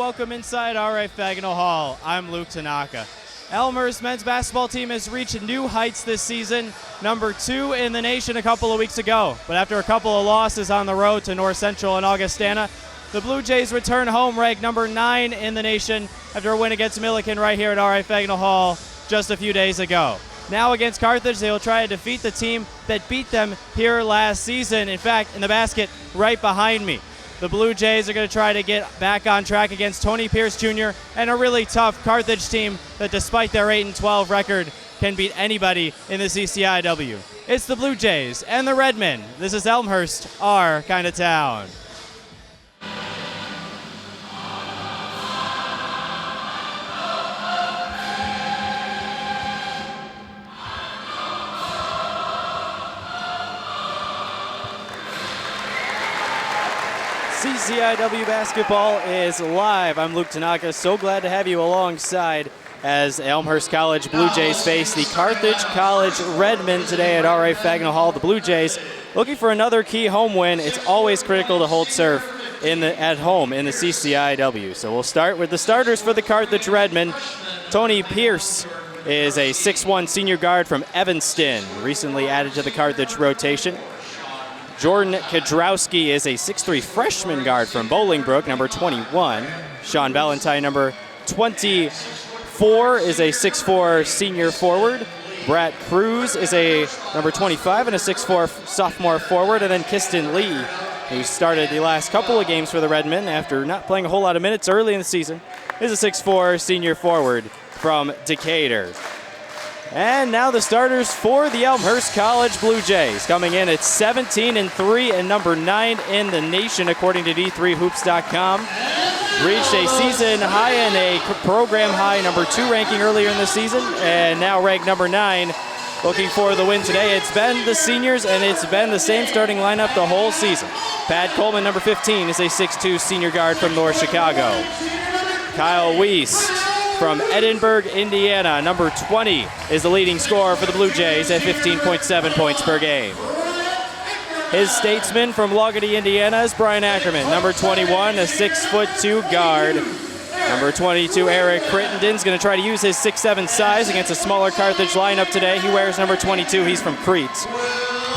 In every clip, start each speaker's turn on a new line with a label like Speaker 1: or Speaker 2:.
Speaker 1: welcome inside R.A. Fagnall Hall. I'm Luke Tanaka. Elmhurst men's basketball team has reached new heights this season, number 2 in the nation a couple of weeks ago. But after a couple of losses on the road to North Central and Augustana, the Bluejays return home ranked number 9 in the nation after a win against Milliken right here at R.A. Fagnall Hall just a few days ago. Now against Carthage, they will try to defeat the team that beat them here last season. In fact, in the basket right behind me, the Blue Jays are going to try to get back on track against Tony Pierce Jr. and a really tough Carthage team that, despite their 8-12 record, can beat anybody in the CCIW. It's the Blue Jays and the Redmen. This is Elmhurst, our kind of town. CCIW basketball is live. I'm Luke Tanaka. So glad to have you alongside as Elmhurst College Blue Jays face the Carthage College Redmen today at R.A. Fagnall Hall. The Blue Jays looking for another key home win. It's always critical to hold serve at home in the CCIW. So we'll start with the starters for the Carthage Redmen. Tony Pierce is a 6'1" senior guard from Evanston, recently added to the Carthage rotation. Jordan Kadrowski is a 6'3" freshman guard from Bolingbrook, number 21. Sean Valentine, number 24, is a 6'4" senior forward. Brett Cruz is a number 25 and a 6'4" sophomore forward. And then Kiston Lee, who started the last couple of games for the Redmen after not playing a whole lot of minutes early in the season, is a 6'4" senior forward from Decatur. And now the starters for the Elmhurst College Blue Jays, coming in at 17-3 and number 9 in the nation, according to D3Hoops.com. Reached a season high and a program high number 2 ranking earlier in the season, and now ranked number 9. Looking for the win today. It's been the seniors, and it's been the same starting lineup the whole season. Pat Coleman, number 15, is a 6'2" senior guard from North Chicago. Kyle Wiest from Edinburgh, Indiana, number 20, is the leading scorer for the Blue Jays at 15.7 points per game. His statesman from Logany, Indiana, is Brian Ackerman, number 21, a 6'2" guard. Number 22, Eric Crittenden's going to try to use his 6'7" size against a smaller Carthage lineup today. He wears number 22. He's from Crete.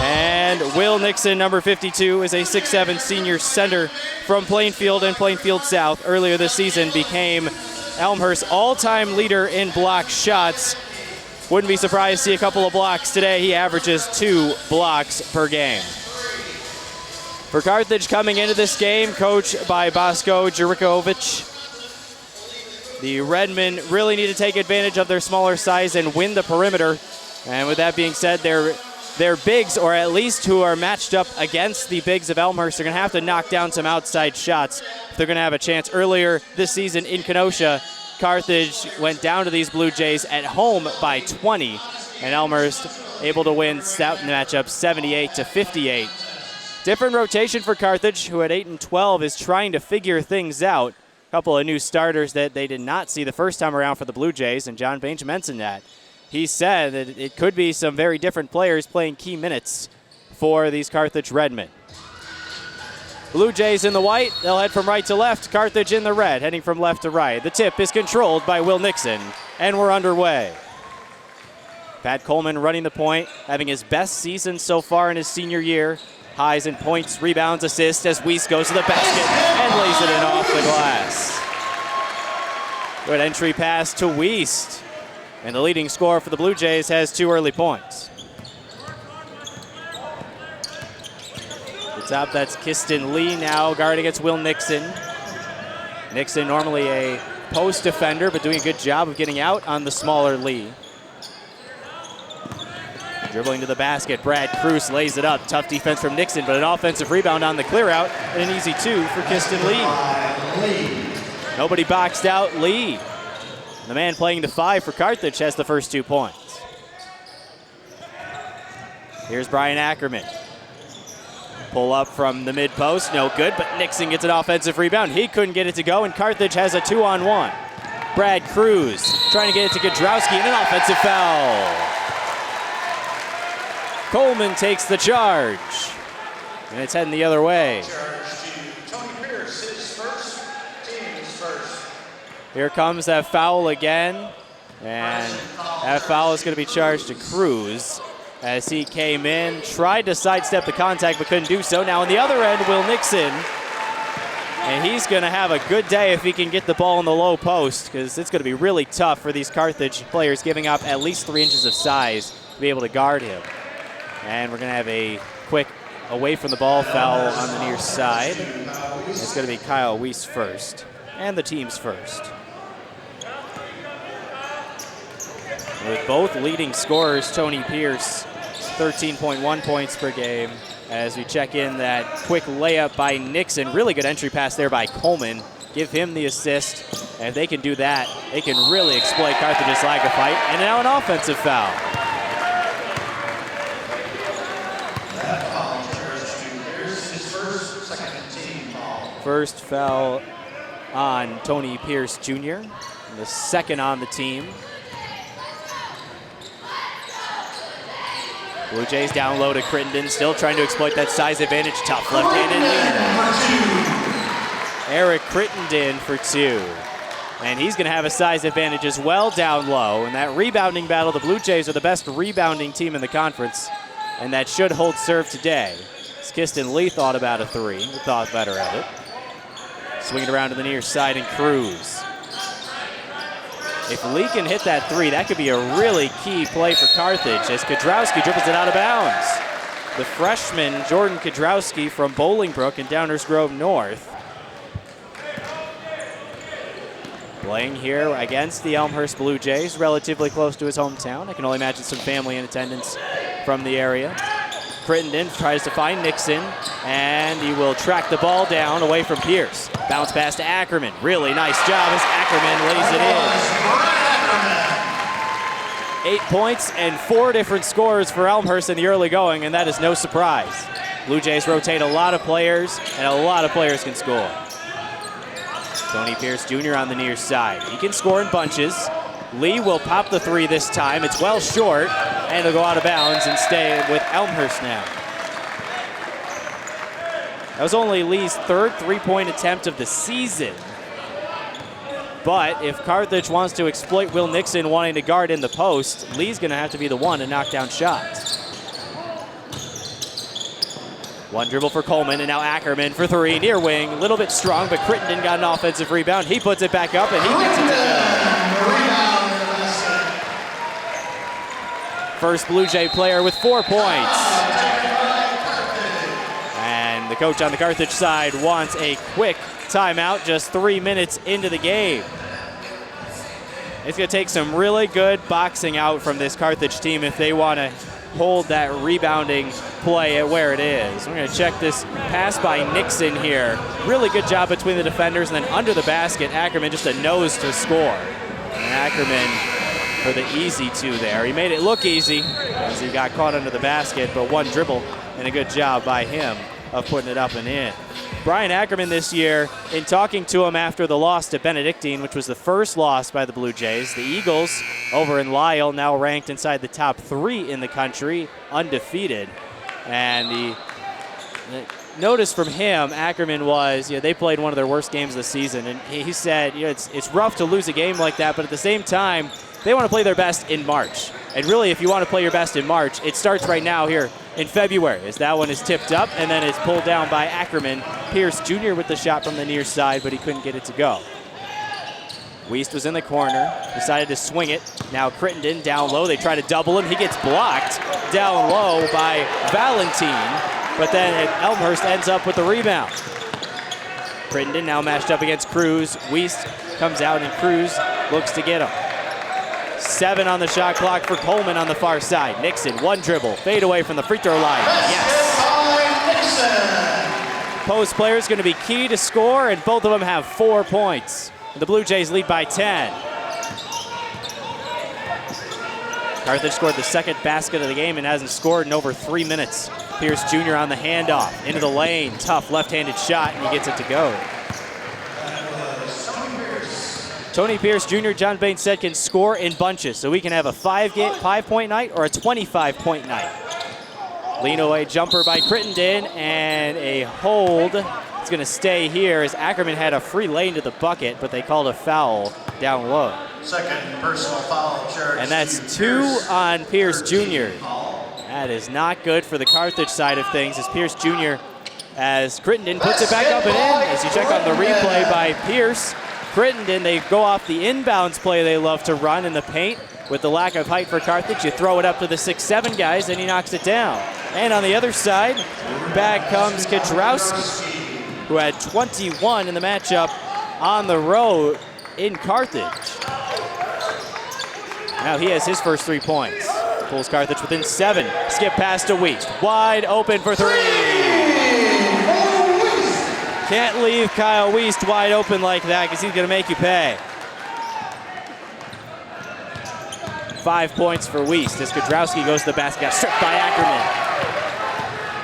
Speaker 1: And Will Nixon, number 52, is a 6'7" senior center from Plainfield and Plainfield South. Earlier this season became Elmhurst's all-time leader in block shots. Wouldn't be surprised to see a couple of blocks today. He averages 2 blocks per game. For Carthage coming into this game, coached by Bosko Jurikovic, the Redmen really need to take advantage of their smaller size and win the perimeter. And with that being said, their bigs, or at least who are matched up against the bigs of Elmhurst, are going to have to knock down some outside shots if they're going to have a chance. Earlier this season in Kenosha, Carthage went down to these Blue Jays at home by 20, and Elmhurst able to win that matchup 78-58. Different rotation for Carthage, who at 8-12 is trying to figure things out. A couple of new starters that they did not see the first time around for the Blue Jays, and John Baines mentioned that. He said that it could be some very different players playing key minutes for these Carthage Redmen. Blue Jays in the white, they'll head from right to left. Carthage in the red, heading from left to right. The tip is controlled by Will Nixon, and we're underway. Pat Coleman running the point, having his best season so far in his senior year. Highs in points, rebounds, assists as Wiest goes to the basket and lays it in off the glass. Good entry pass to Wiest. And the leading scorer for the Blue Jays has 2 early points. The top, that's Kiston Lee now guarding against Will Nixon. Nixon normally a post defender, but doing a good job of getting out on the smaller Lee. Dribbling to the basket, Brad Cruz lays it up. Tough defense from Nixon, but an offensive rebound on the clear out, and an easy 2 for Kiston Lee. Nobody boxed out Lee. The man playing the 5 for Carthage has the first 2 points. Here's Brian Ackerman. Pull up from the mid post, no good, but Nixon gets an offensive rebound. He couldn't get it to go, and Carthage has a 2-on-1. Brad Cruz trying to get it to Gadrowski, and an offensive foul. Coleman takes the charge, and it's heading the other way.
Speaker 2: Tony Pierce, his first, team's first.
Speaker 1: Here comes that foul again. And that foul is going to be charged to Cruz as he came in, tried to sidestep the contact but couldn't do so. Now on the other end, Will Nixon. And he's going to have a good day if he can get the ball in the low post, because it's going to be really tough for these Carthage players giving up at least 3 inches of size to be able to guard him. And we're going to have a quick away from the ball foul on the near side. It's going to be Kyle Weiss first, and the team's first. With both leading scorers, Tony Pierce, 13.1 points per game. As we check in that quick layup by Nixon. Really good entry pass there by Coleman. Give him the assist. And if they can do that, they can really exploit Carthage's lack of fight. And now an offensive foul. First foul on Tony Pierce Jr. And the second on the team. Blue Jays down low to Crittenden, still trying to exploit that size advantage. Tough left-handed lead. Eric Crittenden for 2. And he's going to have a size advantage as well down low. In that rebounding battle, the Blue Jays are the best rebounding team in the conference, and that should hold serve today. Skiston Lee thought about a 3, but thought better of it. Swinging around to the near side, and Cruz. If Lee can hit that 3, that could be a really key play for Carthage as Kudrowski dribbles it out of bounds. The freshman, Jordan Kudrowski from Bolingbrook in Downers Grove North. Playing here against the Elmhurst Blue Jays, relatively close to his hometown. I can only imagine some family in attendance from the area. Crittenden tries to find Nixon, and he will track the ball down away from Pierce. Bounce pass to Ackerman. Really nice job as Ackerman lays it in. 8 points and 4 different scores for Elmhurst in the early going, and that is no surprise. Blue Jays rotate a lot of players, and a lot of players can score. Tony Pierce Jr. on the near side. He can score in bunches. Lee will pop the 3 this time. It's well short, and it'll go out of bounds and stay with Elmhurst now. That was only Lee's 3rd 3-point attempt of the season. But if Carthage wants to exploit Will Nixon wanting to guard in the post, Lee's going to have to be the one to knock down shots. One dribble for Coleman, and now Ackerman for 3. Near wing, a little bit strong, but Crittenden got an offensive rebound. He puts it back up, and he gets it to go. First Blue Jay player with 4 points. And the coach on the Carthage side wants a quick timeout just 3 minutes into the game. It's going to take some really good boxing out from this Carthage team if they want to hold that rebounding play at where it is. We're going to check this pass by Nixon here. Really good job between the defenders, and then under the basket, Ackerman just a nose to score. And Ackerman for the easy 2 there. He made it look easy as he got caught under the basket, but one dribble and a good job by him of putting it up and in. Brian Ackerman this year, in talking to him after the loss to Benedictine, which was the first loss by the Blue Jays, the Eagles over in Lisle now ranked inside the top 3 in the country, undefeated. And the notice from him, Ackerman was, they played one of their worst games of the season. And he said, it's rough to lose a game like that, but at the same time, they want to play their best in March. And really, if you want to play your best in March, it starts right now here in February, as that one is tipped up and then it's pulled down by Ackerman. Pierce Jr. with the shot from the near side, but he couldn't get it to go. Weist was in the corner, decided to swing it. Now Crittenden down low. They try to double him. He gets blocked down low by Valentine, but then Elmhurst ends up with the rebound. Crittenden now matched up against Cruz. Weist comes out and Cruz looks to get him. 7 on the shot clock for Coleman on the far side. Nixon, one dribble, fade away from the free throw line. Yes. Post player is going to be key to score, and both of them have 4 points. The Blue Jays lead by 10. Carthage scored the second basket of the game and hasn't scored in over 3 minutes. Pierce Jr. on the handoff, into the lane, tough left-handed shot, and he gets it to go. Tony Pierce Jr., John Bain said, can score in bunches, so we can have a 5-point night or a 25-point night. Lean away jumper by Crittenden, and a hold It's going to stay here as Ackerman had a free lane to the bucket, but they called a foul down low.
Speaker 2: Second personal foul charge.
Speaker 1: And that's 2 on Pierce Jr. That is not good for the Carthage side of things as Pierce Jr. as Crittenden puts it back up and in. As you check on the replay by Pierce, Crittenden, they go off the inbounds play they love to run in the paint. With the lack of height for Carthage, you throw it up to the 6'7" guys, and he knocks it down. And on the other side, back comes Kadraowski, who had 21 in the matchup on the road in Carthage. Now he has his first 3 points. Pulls Carthage within 7. Skip pass to Wiest. Wide open for 3. Can't leave Kyle Wiest wide open like that because he's going to make you pay. 5 points for Wiest as Kadraowski goes to the basket. Got stripped by Ackerman.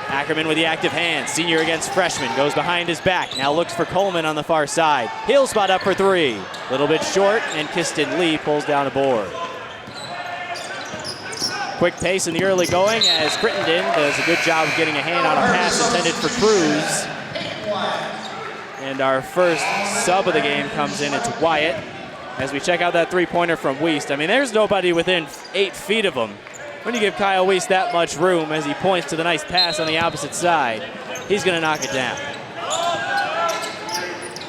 Speaker 1: Ackerman with the active hand. Senior against freshman. Goes behind his back. Now looks for Coleman on the far side. He'll spot up for 3. Little bit short, and Kiston Lee pulls down a board. Quick pace in the early going as Crittenden does a good job of getting a hand on a pass intended for Cruz. And our first sub of the game comes in. It's Wyatt. As we check out that 3-pointer from Wiest. I mean, there's nobody within 8 feet of him. When you give Kyle Wiest that much room as he points to the nice pass on the opposite side, he's going to knock it down.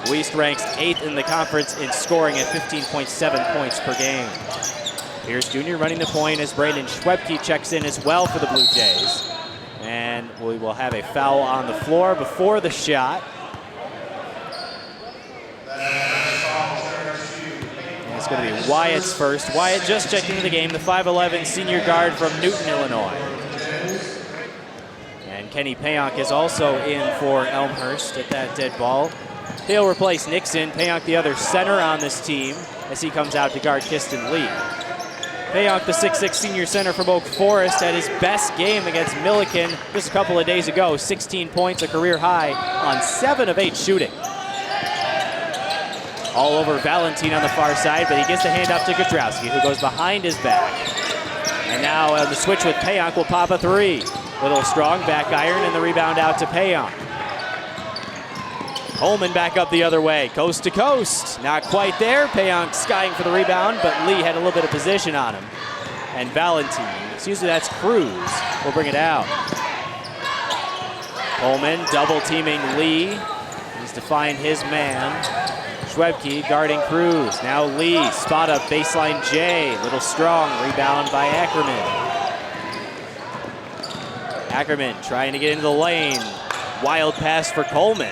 Speaker 1: Wiest ranks 8th in the conference in scoring at 15.7 points per game. Pierce Jr. running the point as Braden Schwebke checks in as well for the Blue Jays. And we will have a foul on the floor before the shot. It's going to be Wyatt's first. Wyatt just checked into the game, the 5'11" senior guard from Newton, Illinois. And Kenny Payonk is also in for Elmhurst at that dead ball. He'll replace Nixon. Payonk the other center on this team as he comes out to guard Kiston Lee. Payonk, the 6'6" senior center from Oak Forest, had his best game against Milliken just a couple of days ago. 16 points, a career high on 7 of 8 shooting. All over Valentine on the far side, but he gets the hand up to Kadraowski, who goes behind his back. And now the switch with Payonk will pop a 3. Little strong back iron and the rebound out to Payonk. Coleman back up the other way, coast to coast. Not quite there. Payonk skying for the rebound, but Lee had a little bit of position on him. And Valentine, that's Cruz, will bring it out. Coleman double teaming Lee. Needs to find his man. Schwebke guarding Cruz. Now Lee, spot up baseline J. Little strong, rebound by Ackerman. Ackerman trying to get into the lane. Wild pass for Coleman.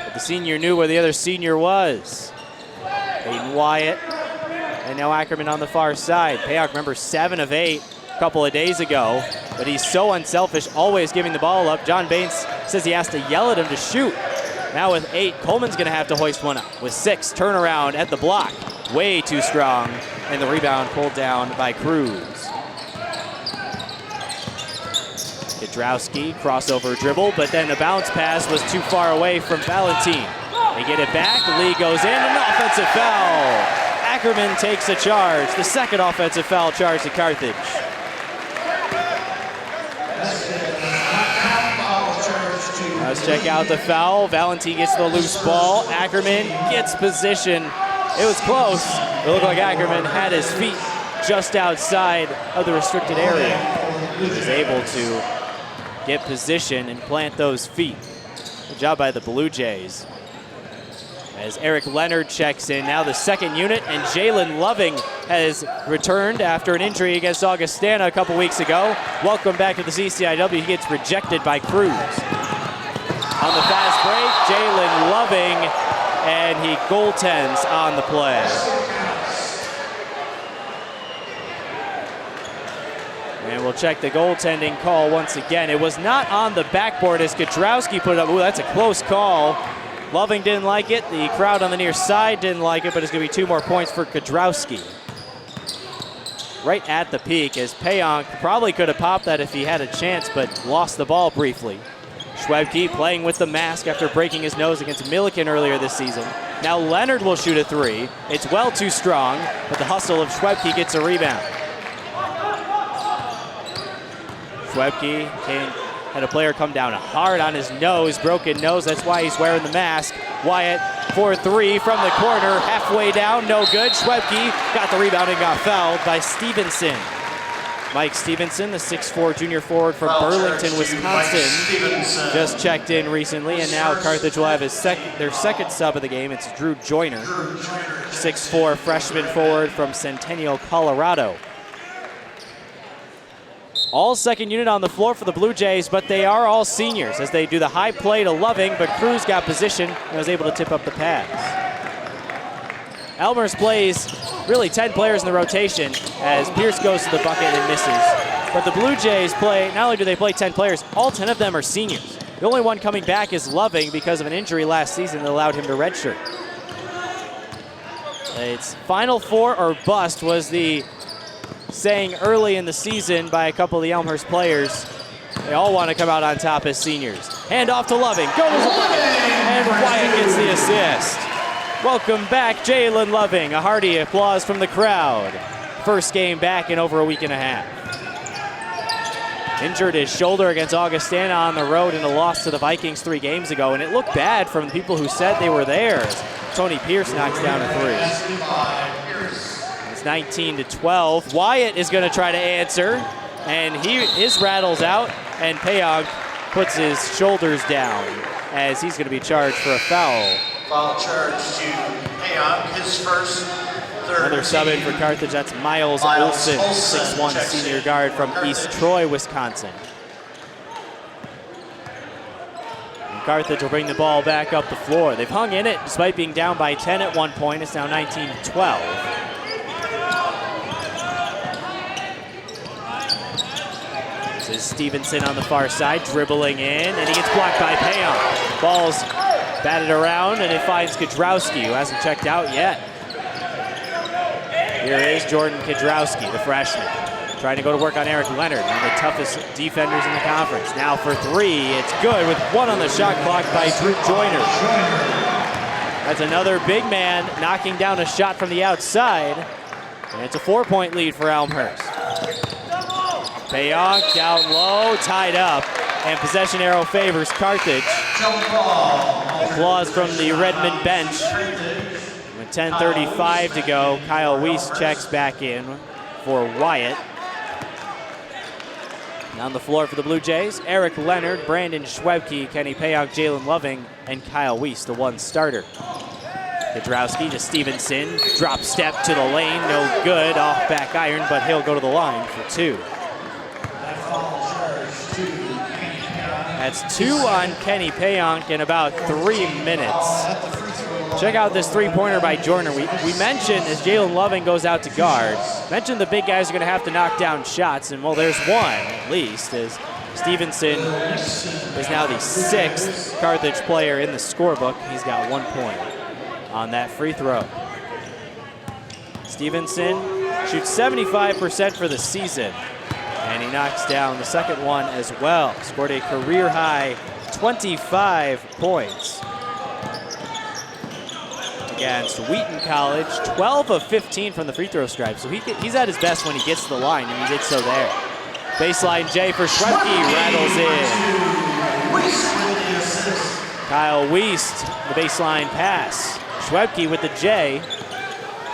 Speaker 1: But the senior knew where the other senior was. Hayden Wyatt. And now Ackerman on the far side. Payonk, remember, 7 of 8 a couple of days ago. But he's so unselfish, always giving the ball up. John Baines says he has to yell at him to shoot. Now with 8, Coleman's going to have to hoist one up. With 6, turnaround at the block. Way too strong. And the rebound pulled down by Cruz. Kadraowski, crossover dribble, but then the bounce pass was too far away from Valentine. They get it back. Lee goes in, and an offensive foul. Ackerman takes a charge. The second offensive foul charge to Carthage. Let's check out the foul. Valentine gets the loose ball. Ackerman gets position. It was close. It looked like Ackerman had his feet just outside of the restricted area. He was able to get position and plant those feet. Good job by the Blue Jays. As Eric Leonard checks in, now the second unit, and Jalen Loving has returned after an injury against Augustana a couple weeks ago. Welcome back to the CCIW. He gets rejected by Cruz. On the fast break, Jalen Loving, and he goaltends on the play. And we'll check the goaltending call once again. It was not on the backboard as Kadraowski put it up. Ooh, that's a close call. Loving didn't like it. The crowd on the near side didn't like it, but it's going to be 2 more points for Kadraowski. Right at the peak, as Payonk probably could have popped that if he had a chance, but lost the ball briefly. Schwebke playing with the mask after breaking his nose against Milliken earlier this season. Now Leonard will shoot a 3. It's well too strong, but the hustle of Schwebke gets a rebound. Schwebke Had a player come down hard on his nose, broken nose. That's why he's wearing the mask. Wyatt for three from the corner, halfway down, no good. Schwebke got the rebound and got fouled by Stevenson. Mike Stevenson, the 6'4" junior forward from Burlington, Wisconsin, just checked in recently, and now Carthage will have their second sub of the game. It's Drew Joyner, 6'4" freshman forward from Centennial, Colorado. All second unit on the floor for the Blue Jays, but they are all seniors as they do the high play to Loving, but Cruz got position and was able to tip up the pass. Elmhurst plays really 10 players in the rotation as Pierce goes to the bucket and misses. But the Blue Jays play, not only do they play 10 players, all 10 of them are seniors. The only one coming back is Loving because of an injury last season that allowed him to redshirt. It's Final Four or bust was the saying early in the season by a couple of the Elmhurst players. They all want to come out on top as seniors. Hand off to Loving, goes to the bucket, and Wyatt gets the assist. Welcome back, Jalen Loving. A hearty applause from the crowd. First game back in over a week and a half. Injured his shoulder against Augustana on the road in a loss to the Vikings 3 games ago, and it looked bad from the people who said they were there. Tony Pierce knocks down a three. It's 19-12. Wyatt is going to try to answer, and his rattles out, and Payog puts his shoulders down as he's going to be charged for a foul.
Speaker 2: Foul charge to Payog, his first, third.
Speaker 1: Another sub in for Carthage, that's Miles Olson, 6'1" senior guard from East Troy, Wisconsin. And Carthage will bring the ball back up the floor. They've hung in it despite being down by 10 at one point. It's now 19-12. This is Stevenson on the far side, dribbling in, and he gets blocked by Payog. Ball's batted around, and it finds Kudrowski, who hasn't checked out yet. Here is Jordan Kudrowski, the freshman, trying to go to work on Eric Leonard, one of the toughest defenders in the conference. Now for three, it's good with one on the shot clock by Drew Joyner. That's another big man knocking down a shot from the outside, and it's a 4-point lead for Elmhurst. Payog down low, tied up, and possession arrow favors Carthage. Applause from the Redmond bench. With 10:35 to go, Kyle Weiss checks back in for Wyatt. On the floor for the Blue Jays, Eric Leonard, Brandon Schwebke, Kenny Payog, Jalen Loving, and Kyle Weiss, the one starter. Kudrowski to Stevenson, drop step to the lane, no good, off back iron, but he'll go to the line for two. That's 2 on Kenny Payonk in about 3 minutes. Check out this three-pointer by Joyner. We mentioned as Jalen Loving goes out to guard, mentioned the big guys are going to have to knock down shots, and well, there's one at least, as Stevenson is now the 6th Carthage player in the scorebook. He's got 1 point on that free throw. Stevenson shoots 75% for the season, and he knocks down the second one as well. Scored a career-high 25 points against Wheaton College. 12 of 15 from the free throw stripe, so he's at his best when he gets to the line, and he did so there. Baseline J for Schwebke, rattles in. Kyle Weiss, the baseline pass. Schwebke with the J.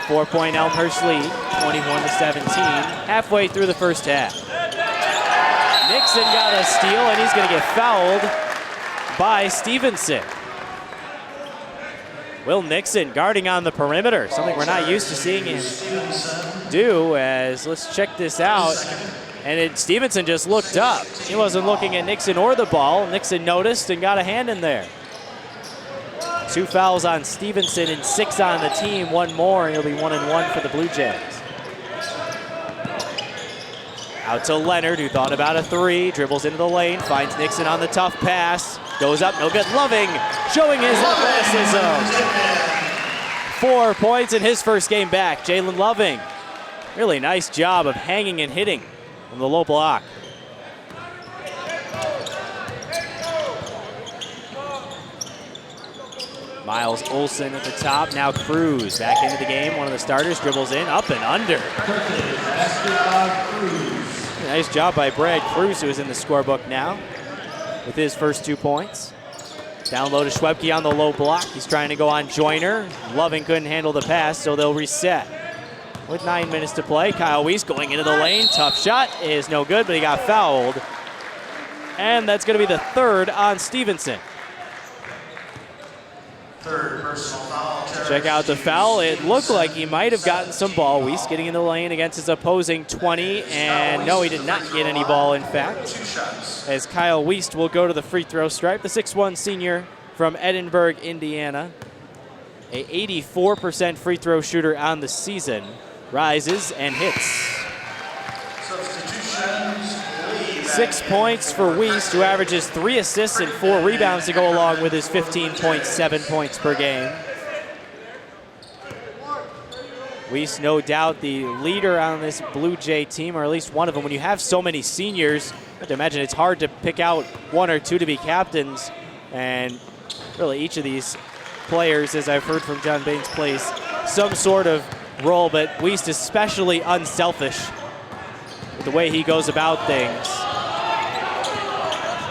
Speaker 1: 4-point Elmhurst lead, 21-17, halfway through the first half. Nixon got a steal, and he's going to get fouled by Stevenson. Will Nixon guarding on the perimeter, something we're not used to seeing him do, as let's check this out. And Stevenson just looked up. He wasn't looking at Nixon or the ball. Nixon noticed and got a hand in there. 2 fouls on Stevenson and 6 on the team. One more, and he'll be 1-1 for the Blue Jays. Out to Leonard, who thought about a 3, dribbles into the lane, finds Nixon on the tough pass, goes up, no good. Loving, showing his athleticism. 4 points in his first game back. Jalen Loving, really nice job of hanging and hitting from the low block. Miles Olson at the top, now Cruz back into the game. One of the starters dribbles in, up and under. Nice job by Brad Cruz, who is in the scorebook now. with his first 2 points. Down low to Schwebke on the low block. He's trying to go on Joyner. Loving couldn't handle the pass, so they'll reset. With 9 minutes to play, Kyle Weiss going into the lane. Tough shot is no good, but he got fouled. And that's going to be the third on Stevenson.
Speaker 2: Third personal foul.
Speaker 1: Check out the foul. It looked like he might have gotten some ball. Weiss getting in the lane against his opposing 20, and no, he did not get any ball, in fact.
Speaker 2: 2 shots.
Speaker 1: As Kyle Weiss will go to the free throw stripe, the 6'1 senior from Edinburgh, Indiana. A 84% free throw shooter on the season. Rises and hits.
Speaker 2: Substitutions.
Speaker 1: 6 points for Weiss, who averages 3 assists and 4 rebounds to go along with his 15.7 points per game. Weiss, no doubt the leader on this Blue Jay team, or at least one of them. When you have so many seniors, I have to imagine it's hard to pick out 1 or 2 to be captains. And really each of these players, as I've heard from John Baines, plays some sort of role, but Weiss especially unselfish with the way he goes about things.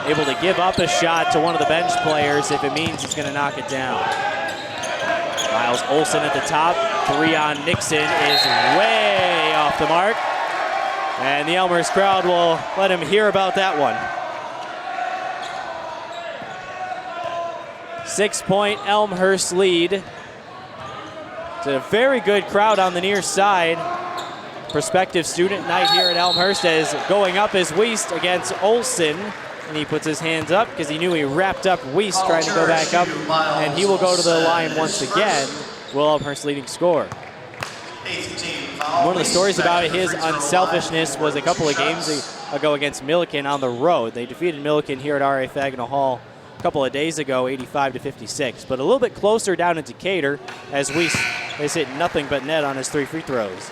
Speaker 1: Able to give up a shot to one of the bench players if it means he's going to knock it down. Miles Olsen at the top. 3 on Nixon is way off the mark. And the Elmhurst crowd will let him hear about that one. 6-point Elmhurst lead. It's a very good crowd on the near side. Prospective student night here at Elmhurst as going up is Weiss against Olsen. And he puts his hands up because he knew he wrapped up Weiss trying to go back up. And he will go to the line once again. Will Elmhurst leading scorer. One of the stories about his unselfishness was a couple of games ago against Milliken on the road. They defeated Milliken here at RA Fagnall Hall a couple of days ago, 85-56. But a little bit closer down in Decatur as Weiss has hit nothing but net on his 3 free throws.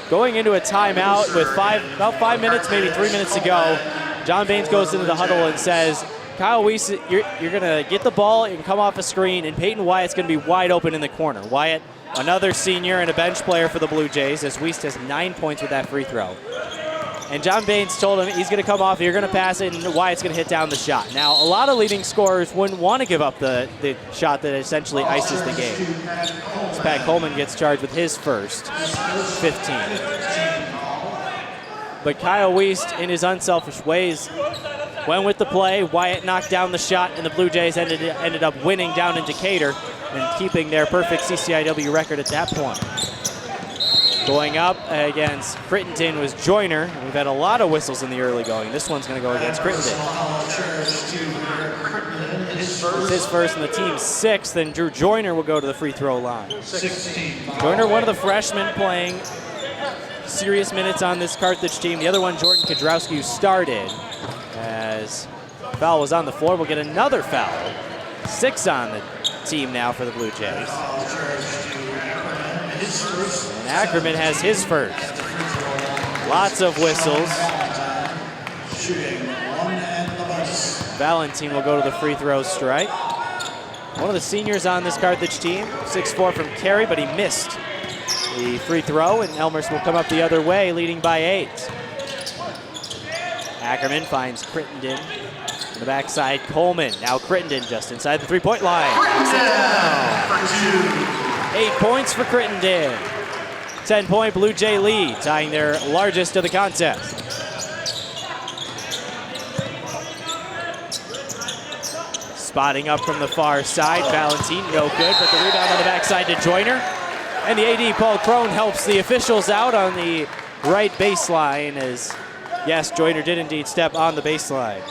Speaker 1: Going into a timeout with about 5 minutes, maybe 3 minutes to go, John Baines goes into the huddle and says, Kyle Weiss, you're going to get the ball and come off a screen, and Peyton Wyatt's going to be wide open in the corner. Wyatt, another senior and a bench player for the Blue Jays, as Weiss has 9 points with that free throw. And John Baines told him he's going to come off, you're going to pass it, and Wyatt's going to hit down the shot. Now, a lot of leading scorers wouldn't want to give up the shot that essentially ices the game. As Pat Coleman gets charged with his first, 15. But Kyle Weiss, in his unselfish ways, went with the play. Wyatt knocked down the shot, and the Blue Jays ended up winning down in Decatur and keeping their perfect CCIW record at that point. Going up against Crittenden was Joyner. We've had a lot of whistles in the early going. This one's going to go against Crittenden. It's his first and the team's 6th, and Drew Joyner will go to the free throw line. Joyner, one of the freshmen playing serious minutes on this Carthage team. The other one, Jordan Kodrowski, who started. As foul was on the floor, we'll get another foul. 6 on the team now for the Blue Jays. And Ackerman has his first. Lots of whistles. Valentine will go to the free throw strike. One of the seniors on this Carthage team, 6'4" from Cary, but he missed the free throw, and Elmhurst will come up the other way, leading by 8. Ackerman finds Crittenden on the backside. Coleman, now Crittenden just inside the 3-point line. 8 points for Crittenden. 10-point Blue Jay lead, tying their largest of the contest. Spotting up from the far side, Valentine, no good, but the rebound on the backside to Joyner. And the AD, Paul Crone, helps the officials out on the right baseline as, yes, Joyner did indeed step on the baseline.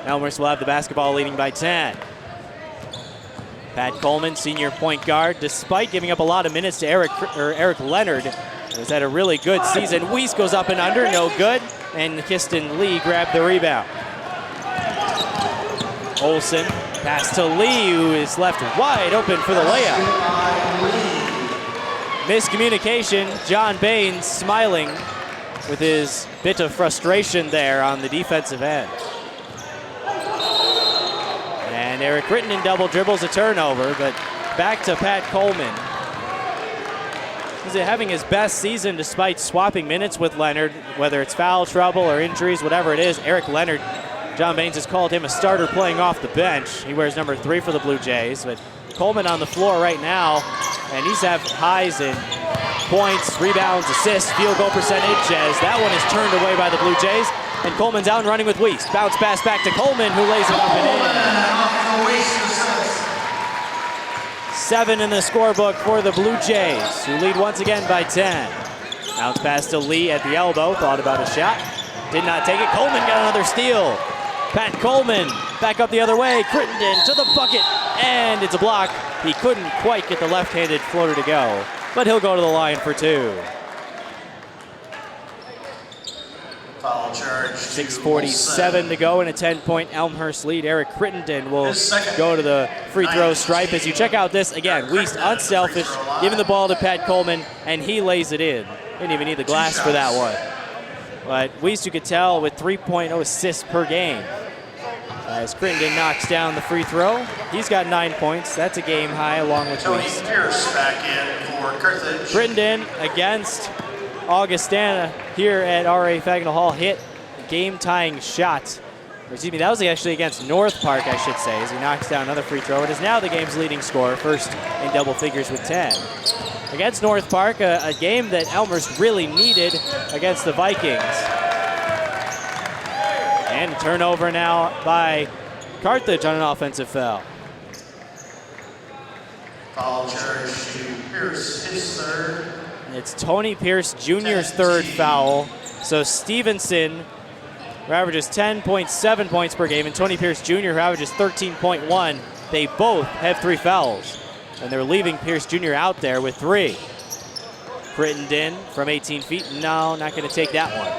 Speaker 1: Elmhurst will have the basketball leading by 10. Pat Coleman, senior point guard, despite giving up a lot of minutes to Eric Leonard, who's had a really good season. Weiss goes up and under, no good, and Kiston Lee grabbed the rebound. Olsen, pass to Lee, who is left wide open for the layup. Miscommunication, John Baines smiling with his bit of frustration there on the defensive end. And Eric Crittenden double dribbles a turnover, but back to Pat Coleman. He's having his best season despite swapping minutes with Leonard, whether it's foul trouble or injuries, whatever it is. Eric Leonard, John Baines has called him a starter playing off the bench. He wears number 3 for the Blue Jays, but Coleman on the floor right now, and he's had highs in points, rebounds, assists, field goal percentage, as that one is turned away by the Blue Jays. And Coleman's out and running with Weist. Bounce pass back to Coleman, who lays it up and in. 7 in the scorebook for the Blue Jays, who lead once again by 10. Bounce pass to Lee at the elbow, thought about a shot. Did not take it. Coleman got another steal. Pat Coleman back up the other way. Crittenden to the bucket, and it's a block. He couldn't quite get the left-handed floater to go, but he'll go to the line for 2.
Speaker 2: Foul charge.
Speaker 1: 6:47 to go in a 10-point Elmhurst lead. Eric Crittenden will go to the free throw stripe. As you check out this, again, Weist unselfish, giving the ball to Pat Coleman, and he lays it in. Didn't even need the glass for that one. But Weist, you could tell, with 3.0 assists per game. As Crittenden knocks down the free throw, he's got 9 points. That's a game high along with
Speaker 2: Tony
Speaker 1: Weist.
Speaker 2: Pierce back in for Carthage.
Speaker 1: Crittenden against Augustana here at R.A. Fagnall Hall hit game-tying shot. Or excuse me, that was actually against North Park, I should say, as he knocks down another free throw. It is now the game's leading scorer, first in double figures with 10. Against North Park, a game that Elmhurst really needed against the Vikings. And a turnover now by Carthage on an offensive foul.
Speaker 2: Foul charge to Pierce, his third.
Speaker 1: It's Tony Pierce Jr.'s third foul. So Stevenson, who averages 10.7 points per game, and Tony Pierce Jr., who averages 13.1, they both have 3 fouls. And they're leaving Pierce Jr. out there with 3. Crittenden from 18 feet. No, not going to take that one.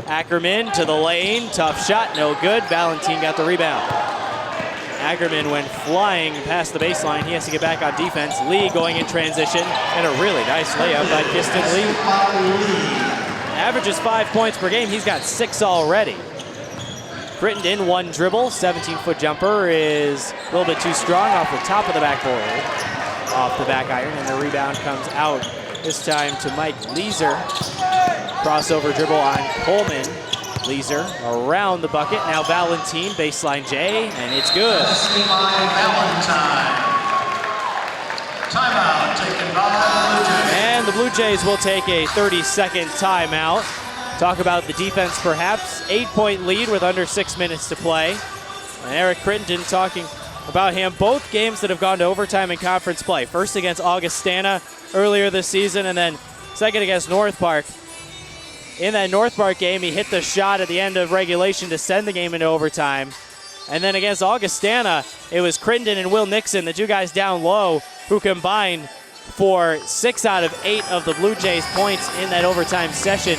Speaker 1: Ackerman to the lane. Tough shot, no good. Valentin got the rebound. Ackerman went flying past the baseline. He has to get back on defense. Lee going in transition, and a really nice layup by Kiston Lee. Averages 5 points per game. He's got 6 already. Crittenden, 1 dribble, 17-foot jumper is a little bit too strong off the top of the backboard. Off the back iron, and the rebound comes out this time to Mike Leeser. Crossover dribble on Coleman. Leeser around the bucket. Now Valentin, baseline J, and it's good.
Speaker 2: Timeout taken by the Blue Jays.
Speaker 1: And the Blue Jays will take a 30-second timeout. Talk about the defense perhaps. 8-point lead with under 6 minutes to play. And Eric Crittenden talking about him. Both games that have gone to overtime in conference play. First against Augustana earlier this season, and then second against North Park. In that North Park game, he hit the shot at the end of regulation to send the game into overtime. And then against Augustana, it was Crittenden and Will Nixon, the 2 guys down low, who combined for 6 out of 8 of the Blue Jays' points in that overtime session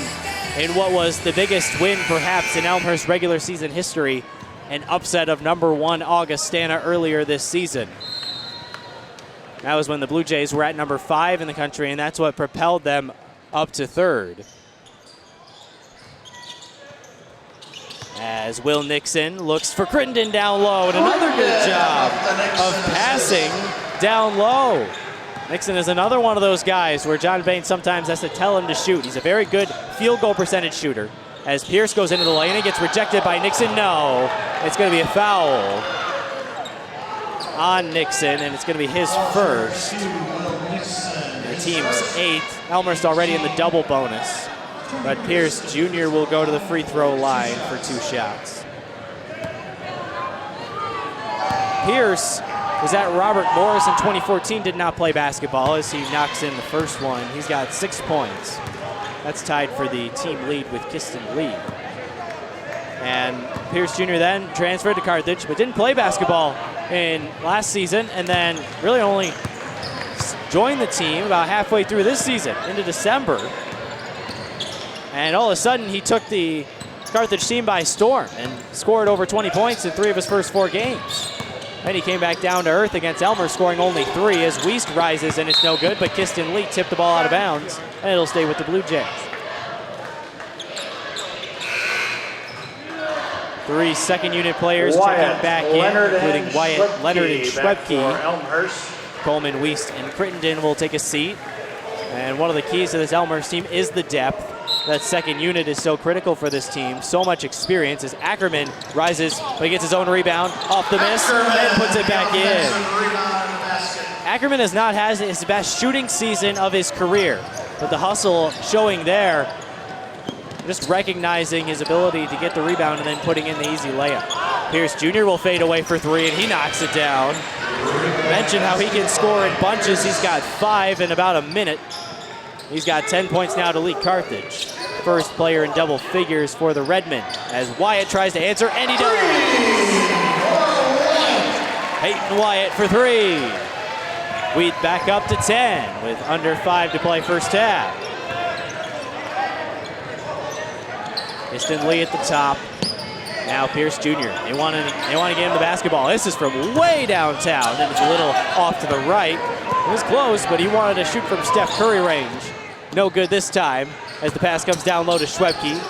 Speaker 1: in what was the biggest win perhaps in Elmhurst regular season history, an upset of number 1 Augustana earlier this season. That was when the Blue Jays were at number 5 in the country, and that's what propelled them up to 3rd. As Will Nixon looks for Crittenden down low, and another good job of passing down low. Nixon is another one of those guys where John Baines sometimes has to tell him to shoot. He's a very good field goal percentage shooter. As Pierce goes into the lane, it gets rejected by Nixon. No, it's going to be a foul on Nixon, and it's going to be his first. The team's 8th. Elmhurst already in the double bonus. But Pierce Jr. will go to the free throw line for 2 shots. Pierce was at Robert Morris in 2014, did not play basketball as he knocks in the first one. He's got 6 points. That's tied for the team lead with Kiston Lee. And Pierce Jr. then transferred to Carthage, but didn't play basketball in last season, and then really only joined the team about halfway through this season, into December. And all of a sudden, he took the Carthage team by storm and scored over 20 points in 3 of his first 4 games. Then he came back down to earth against Elmhurst, scoring only 3 as Weist rises, and it's no good, but Kiston Lee tipped the ball out of bounds, and it'll stay with the Blue Jays. 3 second-unit players checking back in, including Wyatt, Leonard, and Schwebke. Coleman, Weist, and Crittenden will take a seat. And one of the keys to this Elmhurst team is the depth. That second unit is so critical for this team. So much experience as Ackerman rises, but he gets his own rebound off the miss and puts it back in. Ackerman has not had his best shooting season of his career, but the hustle showing there, just recognizing his ability to get the rebound and then putting in the easy layup. Pierce Jr. will fade away for three, and he knocks it down. Mentioned how he can score in bunches. He's got 5 in about a minute. He's got 10 points now to lead Carthage. First player in double figures for the Redmen as Wyatt tries to answer, and he does. Peyton Wyatt for 3. Wheat back up to 10 with under 5 to play first half. Easton Lee at the top. Now Pierce Jr. They want to get him the basketball. This is from way downtown, and it's a little off to the right. It was close, but he wanted to shoot from Steph Curry range. No good this time as the pass comes down low to Schwebke.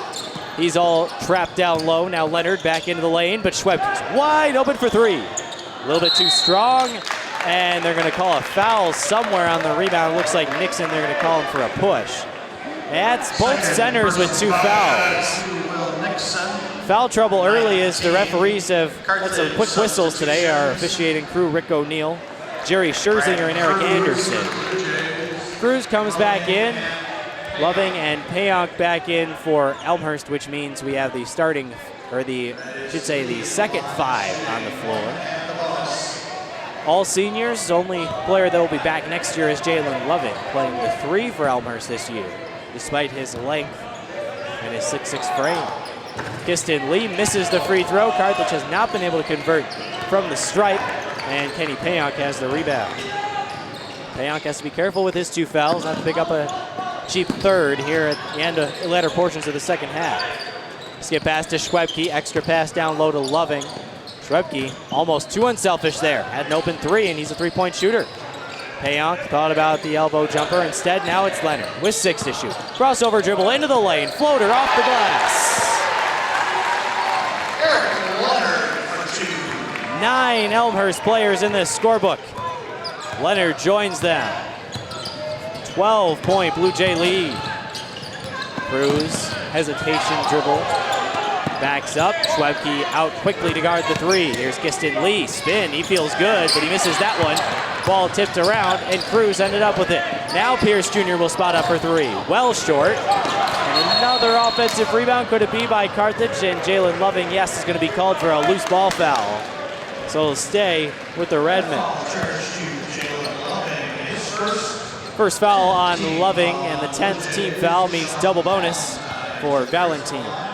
Speaker 1: He's all trapped down low. Now Leonard back into the lane, but Schwebke's wide open for 3. A little bit too strong, and they're going to call a foul somewhere on the rebound. Looks like Nixon, they're going to call him for a push. That's both centers with 2 fouls. Foul trouble early as the referees have had some quick whistles today. Our officiating crew, Rick O'Neill, Jerry Scherzinger, and Eric Anderson. Cruz comes back in. Loving and Payonk back in for Elmhurst, which means we have the starting, or the second 5 on the floor. All seniors. The only player that will be back next year is Jalen Loving, playing the 3 for Elmhurst this year, despite his length and his 6'6" frame. Kiston Lee misses the free throw. Carthage has not been able to convert from the stripe, and Kenny Payonk has the rebound. Payonk has to be careful with his 2 fouls, not to pick up a cheap third here at the end of the latter portions of the second half. Skip pass to Schwebke, extra pass down low to Loving. Schwebke almost too unselfish there. Had an open 3, and he's a 3-point shooter. Payonk thought about the elbow jumper. Instead, now it's Leonard with 6 to shoot. Crossover dribble into the lane, floater off the glass. 9 Elmhurst players in this scorebook. Leonard joins them. 12-point Blue Jay lead. Cruz, hesitation dribble. Backs up, Schwebke out quickly to guard the 3. Here's Kiston Lee, spin, he feels good, but he misses that one. Ball tipped around, and Cruz ended up with it. Now Pierce Jr. will spot up for 3. Well short. And another offensive rebound. Could it be by Carthage? And Jalen Loving, yes, is going to be called for a loose ball foul. So he'll stay with the Redmen. First foul on Loving, and the 10th team foul means double bonus for Valentine.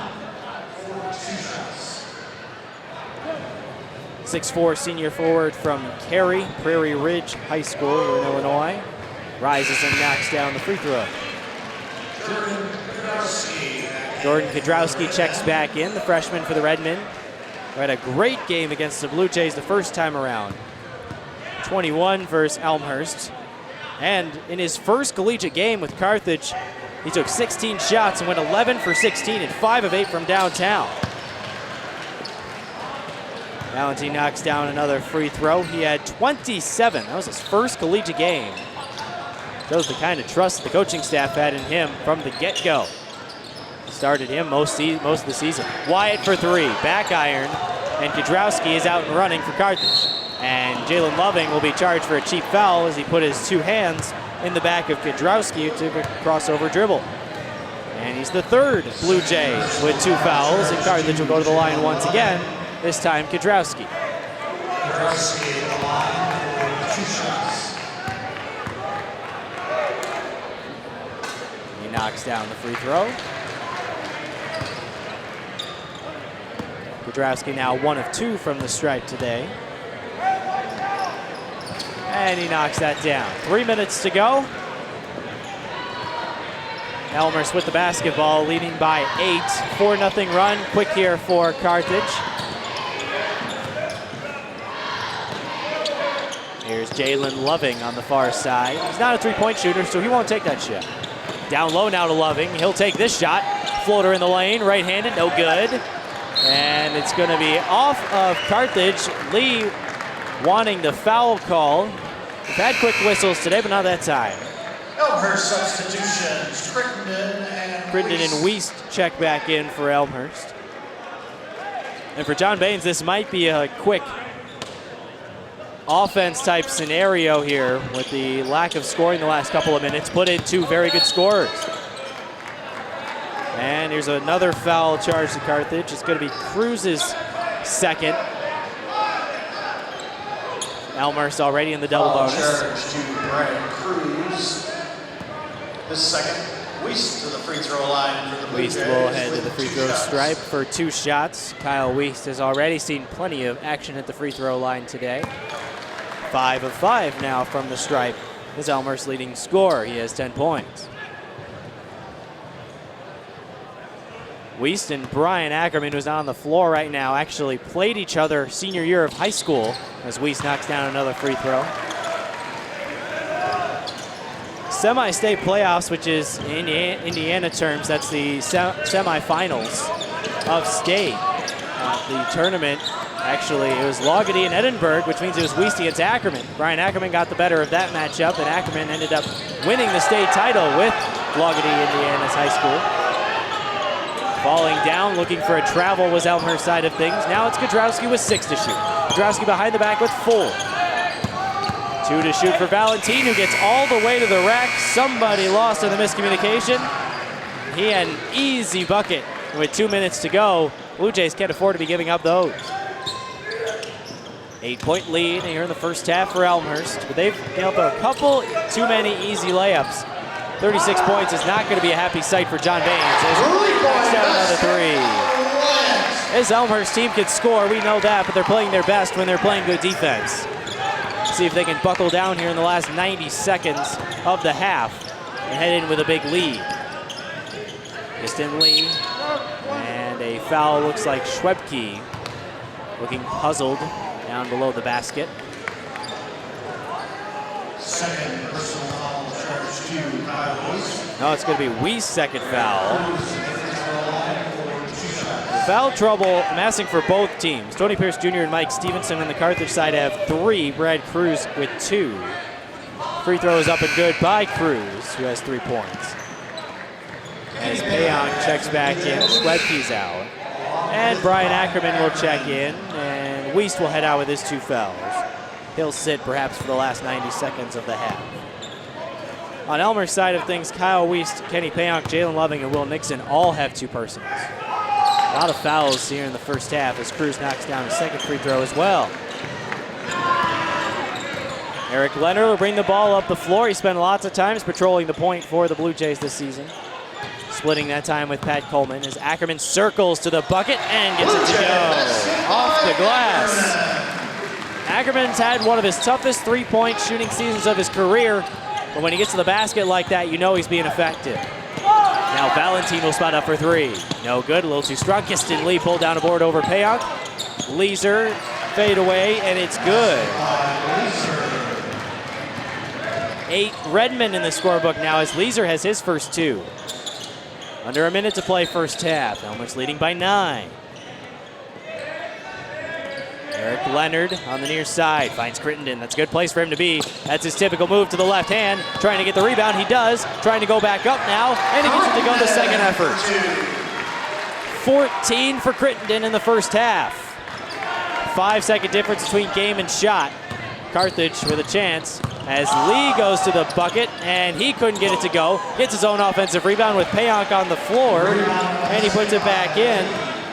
Speaker 1: 6'4" senior forward from Cary, Prairie Ridge High School in Illinois. Rises and knocks down the free throw. Jordan Kudrowski checks back in, the freshman for the Redmen. Had a great game against the Blue Jays the first time around. 21 versus Elmhurst. And in his first collegiate game with Carthage, he took 16 shots and went 11 for 16 and 5 of 8 from downtown. Valentine knocks down another free throw. He had 27. That was his first collegiate game. Shows the kind of trust the coaching staff had in him from the get-go. Started him most of the season. Wyatt for 3, back iron, and Kudrowski is out and running for Carthage. And Jalen Loving will be charged for a cheap foul as he put his 2 hands in the back of Kudrowski who took a crossover dribble. And he's the 3rd Blue Jay with 2 fouls, and Carthage will go to the line once again, this time Kudrowski.
Speaker 2: Kudrowski at the line with 2 shots.
Speaker 1: He knocks down the free throw. Kudrowski now 1 of 2 from the stripe today. And he knocks that down. 3 minutes to go. Elmhurst with the basketball, leading by 8. 4-0 run. Quick here for Carthage. Here's Jalen Loving on the far side. He's not a 3-point shooter, so he won't take that shot. Down low now to Loving. He'll take this shot. Floater in the lane, right-handed, no good. And it's going to be off of Carthage. Lee wanting the foul call. We've had quick whistles today, but not that time.
Speaker 2: Elmhurst substitutions,
Speaker 1: Crittenden and Wiest check back in for Elmhurst. And for John Baines, this might be a quick offense type scenario here with the lack of scoring the last couple of minutes. Put in two very good scorers. And here's another foul charge to Carthage. It's going to be Cruz's second. Elmhurst already in the double bonus.
Speaker 2: Charge to Brad Cruz. This second, Wiest to the free throw line for the Bluejays.
Speaker 1: Wiest will head to the free throw stripe for 2 shots. Kyle Wiest has already seen plenty of action at the free throw line today. 5 of 5 now from the stripe is Elmhurst's leading scorer. He has 10 points. Wiest and Brian Ackerman, who's on the floor right now, actually played each other senior year of high school as Wiest knocks down another free throw. Semi-state playoffs, which is in Indiana terms, that's the semifinals of state. The tournament, actually, it was Logedy and Edinburgh, which means it was Wiest against Ackerman. Brian Ackerman got the better of that matchup, and Ackerman ended up winning the state title with Logedy, Indiana's high school. Falling down, looking for a travel was Elmhurst side of things. Now it's Godrowski with 6 to shoot. Godrowski behind the back with 4. 2 to shoot for Valentine, who gets all the way to the rack. Somebody lost in the miscommunication. He had an easy bucket with 2 minutes to go. Blue Jays can't afford to be giving up those. 8-point lead here in the first half for Elmhurst, but they've given up a couple too many easy layups. 36 points is not going to be a happy sight for John Baines. As he knocks down another 3. This Elmhurst team can score, we know that, but they're playing their best when they're playing good defense. See if they can buckle down here in the last 90 seconds of the half and head in with a big lead. Piston lead, and a foul looks like Schwebke, looking puzzled down below the basket.
Speaker 2: Second personal foul charge to Kyle Wiest.
Speaker 1: No, it's going to be Wiest's second foul. Foul trouble amassing for both teams. Tony Pierce Jr. and Mike Stevenson on the Carthage side have 3. Brad Cruz with 2. Free throw is up and good by Cruz, who has 3 points. As Payong checks back in, Schwebke's out. And Brian Ackerman will check in, and Wiest will head out with his 2 fouls. He'll sit perhaps for the last 90 seconds of the half. On Elmer's side of things, Kyle Wiest, Kenny Payong, Jalen Loving, and Will Nixon all have 2 personals. A lot of fouls here in the first half as Cruz knocks down his second free throw as well. Eric Leonard will bring the ball up the floor. He spent lots of times patrolling the point for the Blue Jays this season. Splitting that time with Pat Coleman as Ackerman circles to the bucket and gets it to go. Off the glass. Ackerman's had one of his toughest 3-point shooting seasons of his career, but when he gets to the basket like that, you know he's being effective. Now Valentine will spot up for 3. No good, a little too strong. Kiston Lee pulled down a board over Payong. Leeser, fade away, and it's good. 8 Redmond in the scorebook now as Leeser has his first 2. Under a minute to play first half. Elmhurst leading by 9. Eric Leonard on the near side finds Crittenden. That's a good place for him to be. That's his typical move to the left hand. Trying to get the rebound. He does. Trying to go back up now. And he gets it to go the second effort. 14 for Crittenden in the first half. 5-second difference between game and shot. Carthage with a chance as Lee goes to the bucket, and he couldn't get it to go. Gets his own offensive rebound with Payong on the floor, and he puts it back in,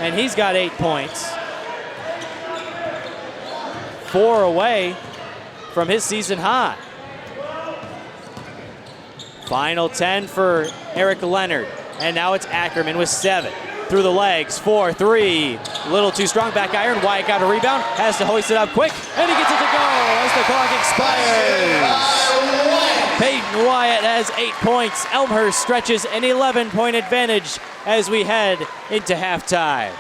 Speaker 1: and he's got 8 points. 4 away from his season high. Final 10 for Eric Leonard, and now it's Ackerman with 7. Through the legs, 4-3. A little too strong, back iron. Wyatt got a rebound, has to hoist it up quick, and he gets it to go as the clock expires. Peyton Wyatt has 8 points. Elmhurst stretches an 11-point advantage as we head into halftime.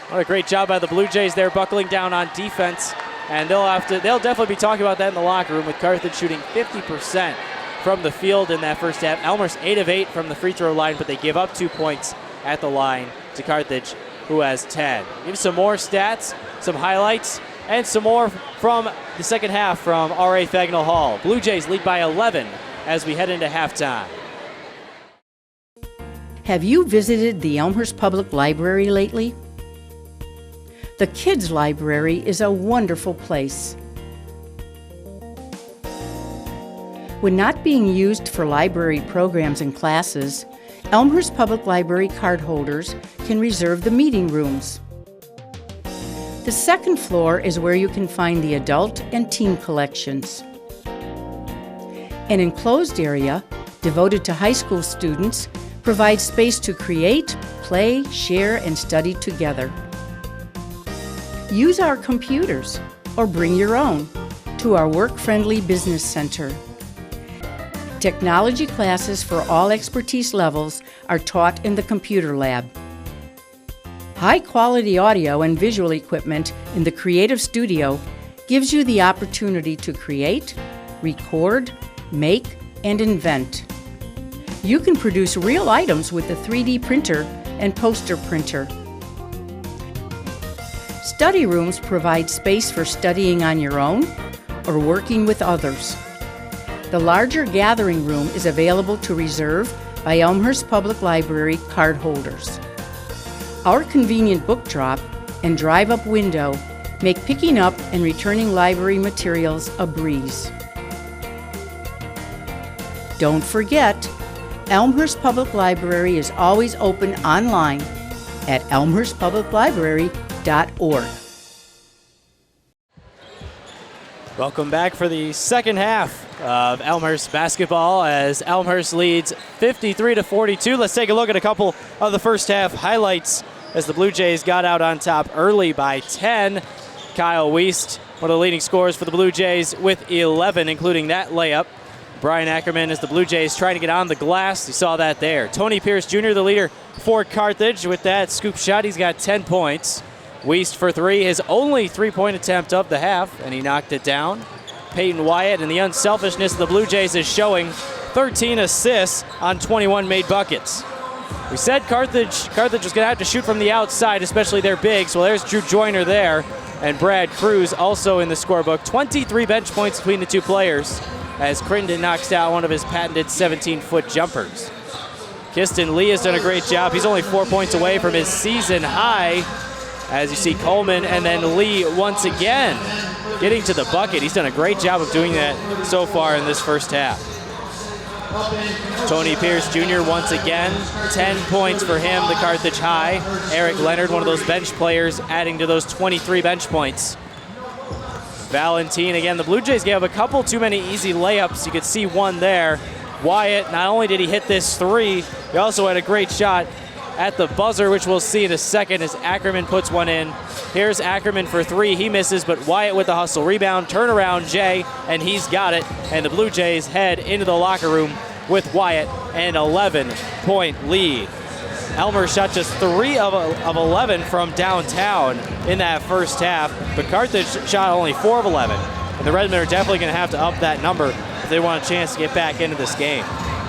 Speaker 1: What a great job by the Blue Jays there, buckling down on defense, and they'll definitely be talking about that in the locker room with Carthage shooting 50% from the field in that first half. Elmhurst 8 of 8 from the free throw line, but they give up 2 points at the line to Carthage, who has 10. Give some more stats, some highlights, and some more from the second half from R.A. Fagnall Hall. Blue Jays lead by 11 as we head into halftime.
Speaker 3: Have you visited the Elmhurst Public Library lately? The Kids Library is a wonderful place. When not being used for library programs and classes, Elmhurst Public Library card holders can reserve the meeting rooms. The second floor is where you can find the adult and teen collections. An enclosed area, devoted to high school students, provides space to create, play, share, and study together. Use our computers, or bring your own, to our work-friendly business center. Technology classes for all expertise levels are taught in the computer lab. High-quality audio and visual equipment in the Creative Studio gives you the opportunity to create, record, make, and invent. You can produce real items with a 3D printer and poster printer. Study rooms provide space for studying on your own or working with others. The larger gathering room is available to reserve by Elmhurst Public Library card holders. Our convenient book drop and drive-up window make picking up and returning library materials a breeze. Don't forget, Elmhurst Public Library is always open online at elmhurstpubliclibrary.org.
Speaker 1: Welcome back for the second half of Elmhurst basketball as Elmhurst leads 53-42. Let's take a look at a couple of the first half highlights as the Blue Jays got out on top early by 10. Kyle Wiest, one of the leading scorers for the Blue Jays with 11, including that layup. Brian Ackerman as the Blue Jays trying to get on the glass. You saw that there. Tony Pierce Jr., the leader for Carthage. With that scoop shot, he's got 10 points. Wiest for three, his only three-point attempt of the half, and he knocked it down. Peyton Wyatt, and the unselfishness of the Blue Jays is showing. 13 assists on 21 made buckets. We said Carthage was going to have to shoot from the outside, especially their bigs. Well, there's Drew Joyner there, and Brad Cruz also in the scorebook. 23 bench points between the two players as Crittenden knocks out one of his patented 17-foot jumpers. Kiston Lee has done a great job. He's only 4 points away from his season high. As you see Coleman and then Lee once again getting to the bucket. He's done a great job of doing that so far in this first half. Tony Pierce Jr. once again, 10 points for him, the Carthage high. Eric Leonard, one of those bench players, adding to those 23 bench points. Valentine, again, the Blue Jays gave a couple too many easy layups. You could see one there. Wyatt, not only did he hit this three, he also had a great shot at the buzzer, which we'll see in a second as Ackerman puts one in. Here's Ackerman for three. He misses, but Wyatt with the hustle. Rebound, turnaround, Jay, and he's got it. And the Blue Jays head into the locker room with Wyatt an 11-point lead. Elmhurst shot just 3 of 11 from downtown in that first half, but Carthage shot only 4 of 11. And the Redmen are definitely going to have to up that number if they want a chance to get back into this game.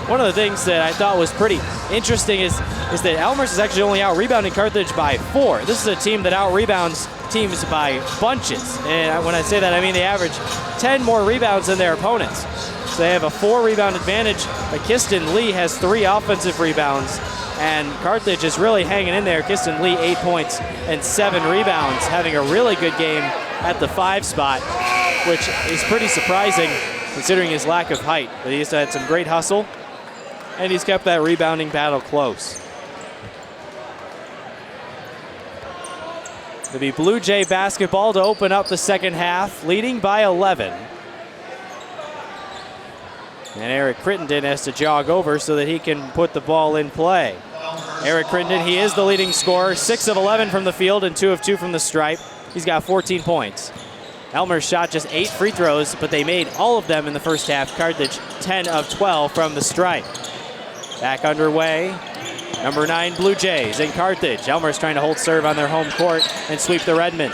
Speaker 1: One of the things that I thought was pretty interesting is that Elmhurst is actually only out-rebounding Carthage by 4. This is a team that out-rebounds teams by bunches. And when I say that, I mean they average 10 more rebounds than their opponents. So they have a 4-rebound advantage, but Kiston Lee has 3 offensive rebounds. And Carthage is really hanging in there. Kiston Lee, 8 points and 7 rebounds, having a really good game at the 5 spot, which is pretty surprising considering his lack of height. But he's had some great hustle, and he's kept that rebounding battle close. It'll be Blue Jay basketball to open up the second half, leading by 11. And Eric Crittenden has to jog over so that he can put the ball in play. Eric Crittenden, he is the leading scorer, 6 of 11 from the field and 2 of 2 from the stripe. He's got 14 points. Elmhurst shot just 8 free throws, but they made all of them in the first half. Carthage, 10 of 12 from the stripe. Back underway, number 9 Blue Jays in Carthage. Elmhurst trying to hold serve on their home court and sweep the Redmen.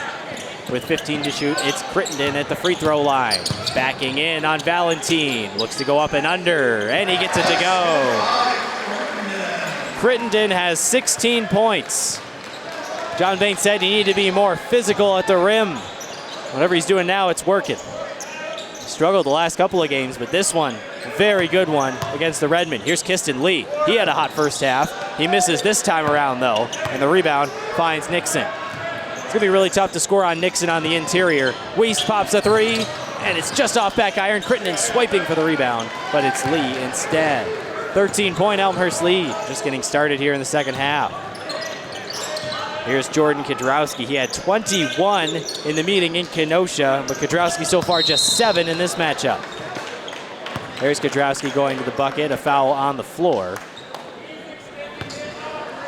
Speaker 1: With 15 to shoot, it's Crittenden at the free throw line. Backing in on Valentine. Looks to go up and under, and he gets it to go. Crittenden has 16 points. John Banks said he needed to be more physical at the rim. Whatever he's doing now, it's working. Struggled the last couple of games, but this one, very good one against the Redmen. Here's Kiston Lee. He had a hot first half. He misses this time around, though, and the rebound finds Nixon. It's going to be really tough to score on Nixon on the interior. Wiest pops a three, and it's just off back iron. Crittenden swiping for the rebound, but it's Lee instead. 13-point Elmhurst lead, just getting started here in the second half. Here's Jordan Kudrowski. He had 21 in the meeting in Kenosha, but Kudrowski so far just 7 in this matchup. There's Kudrowski going to the bucket, a foul on the floor.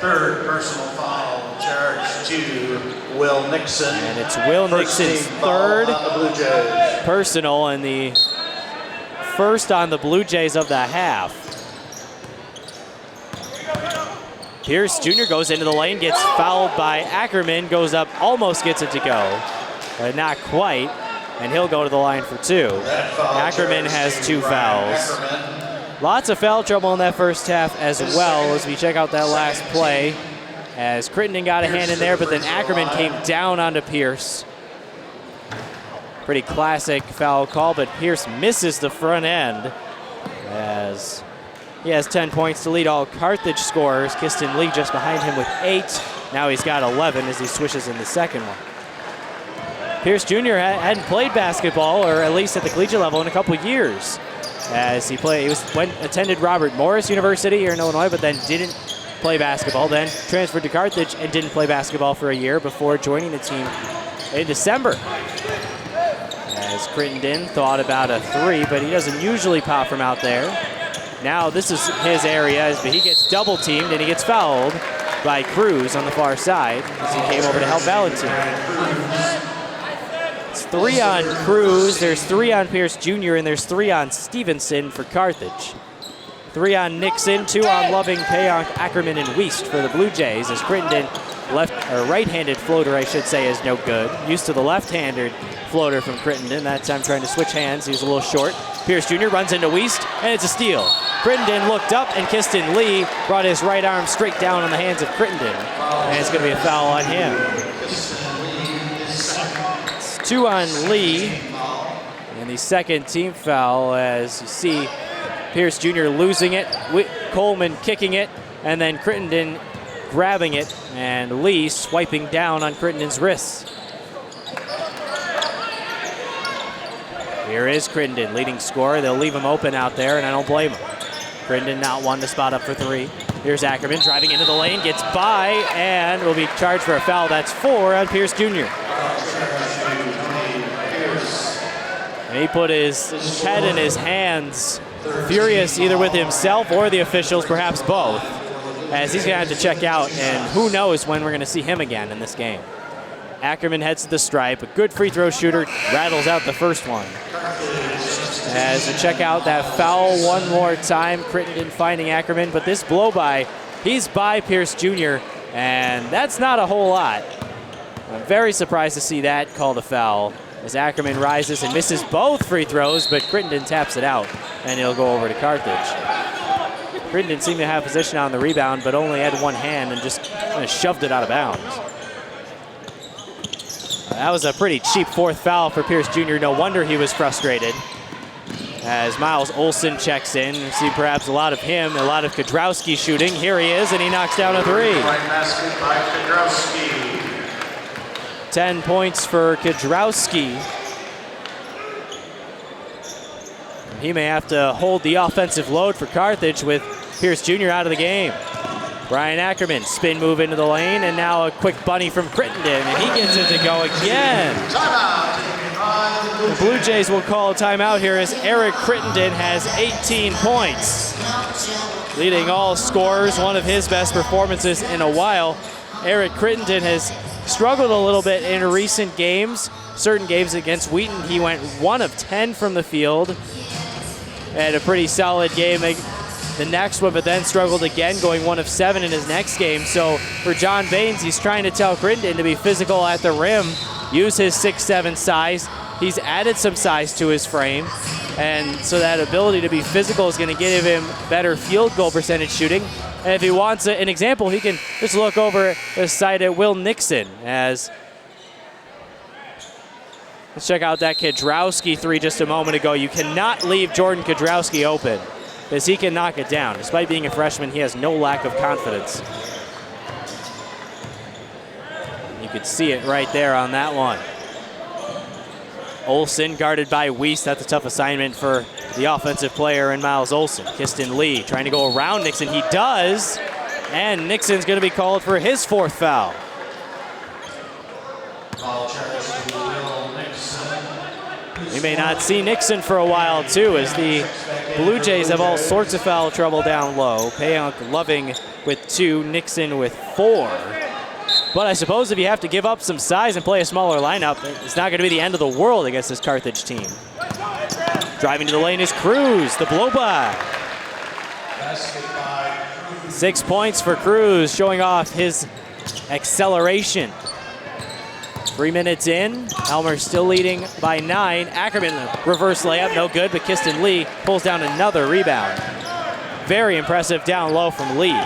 Speaker 2: Third personal foul charged to Will Nixon.
Speaker 1: And it's Will Nixon's third
Speaker 2: on the Blue Jays.
Speaker 1: personal and the first on the Blue Jays of the half. Pierce Jr. goes into the lane, gets fouled by Ackerman, goes up, almost gets it to go, but not quite, and he'll go to the line for 2. Ackerman has 2 fouls. Lots of foul trouble in that first half as well as we check out that last play, as Crittenden got a hand in there, but then Ackerman came down onto Pierce. Pretty classic foul call, but Pierce misses the front end as he has 10 points to lead all Carthage scorers. Kiston Lee just behind him with 8. Now he's got 11 as he swishes in the second one. Pierce Jr. hadn't played basketball, or at least at the collegiate level, in a couple years. As he attended Robert Morris University here in Illinois, but then didn't play basketball. Then transferred to Carthage and didn't play basketball for a year before joining the team in December. As Crittenden thought about a 3, but he doesn't usually pop from out there. Now this is his area, but he gets double teamed and he gets fouled by Cruz on the far side as he came over to help Valentin. It's 3 on Cruz, there's 3 on Pierce Jr., and there's 3 on Stevenson for Carthage. 3 on Nixon, 2 on Loving, Payonk, Ackerman, and Wiest for the Blue Jays, as Crittenden right-handed floater, I should say, is no good. Used to the left-handed floater from Crittenden. That time trying to switch hands. He was a little short. Pierce Jr. runs into Wiest, and it's a steal. Crittenden looked up, and Kiston Lee brought his right arm straight down on the hands of Crittenden. And it's going to be a foul on him. It's 2 on Lee. And the second team foul, as you see Pierce Jr. losing it, Coleman kicking it, and then Crittenden grabbing it, and Lee swiping down on Crittenden's wrists. Here is Crittenden, leading scorer. They'll leave him open out there, and I don't blame him. Crittenden not one to spot up for 3. Here's Ackerman driving into the lane, gets by, and will be charged for a foul. That's 4 on Pierce Jr. And he put his head in his hands, furious either with himself or the officials, perhaps both, as he's going to have to check out, and who knows when we're going to see him again in this game. Ackerman heads to the stripe, a good free throw shooter, rattles out the first one. As we check out that foul one more time, Crittenden finding Ackerman, but this blow by, he's by Pierce Jr., and that's not a whole lot. I'm very surprised to see that called a foul, as Ackerman rises and misses both free throws, but Crittenden taps it out, and he'll go over to Carthage. Crittenden seemed to have position on the rebound, but only had one hand and just kind of shoved it out of bounds. That was a pretty cheap 4th foul for Pierce Jr. No wonder he was frustrated. As Miles Olson checks in, we see perhaps a lot of him, a lot of Kudrowski shooting. Here he is, and he knocks down a 3.
Speaker 2: Basket by Kudrowski.
Speaker 1: 10 points for Kudrowski. He may have to hold the offensive load for Carthage with Pierce Jr. out of the game. Brian Ackerman, spin move into the lane, and now a quick bunny from Crittenden, and he gets it to go again. The Blue Jays will call a timeout here as Eric Crittenden has 18 points. Leading all scorers, one of his best performances in a while. Eric Crittenden has struggled a little bit in recent games. Certain games against Wheaton, he went 1 of 10 from the field. Had a pretty solid game the next one, but then struggled again, going 1 of 7 in his next game. So for John Baines, he's trying to tell Crittenden to be physical at the rim, use his 6'7" size. He's added some size to his frame, and so that ability to be physical is going to give him better field goal percentage shooting. And if he wants an example, he can just look over the side at Will Nixon, as Let's check out that Kudrowski three just a moment ago. You cannot leave Jordan Kudrowski open because he can knock it down. Despite being a freshman, he has no lack of confidence. You could see it right there on that one. Olsen guarded by Weiss. That's a tough assignment for the offensive player in Miles Olsen. Kiston Lee trying to go around Nixon. He does. And Nixon's going to be called for his 4th foul. We may not see Nixon for a while, too, as the Blue Jays have all sorts of foul trouble down low. Payunk Loving with 2, Nixon with 4. But I suppose if you have to give up some size and play a smaller lineup, it's not going to be the end of the world against this Carthage team. Driving to the lane is Cruz, the blow-by. 6 points for Cruz, showing off his acceleration. 3 minutes in, Elmhurst still leading by 9. Ackerman, reverse layup, no good, but Kiston Lee pulls down another rebound. Very impressive down low from Lee.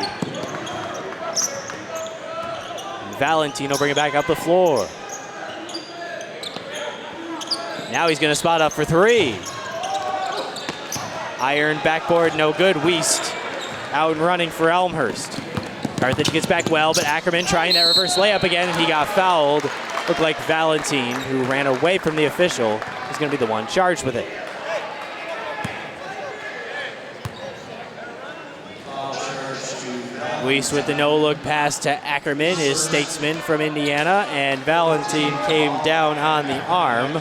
Speaker 1: Valentino bring it back up the floor. Now he's going to spot up for 3. Iron backboard, no good. Weist out and running for Elmhurst. Carthage gets back well, but Ackerman trying that reverse layup again, and he got fouled. Looked like Valentine, who ran away from the official, is going to be the one charged with it. Weiss with the no-look pass to Ackerman, his statesman from Indiana, and Valentine came down on the arm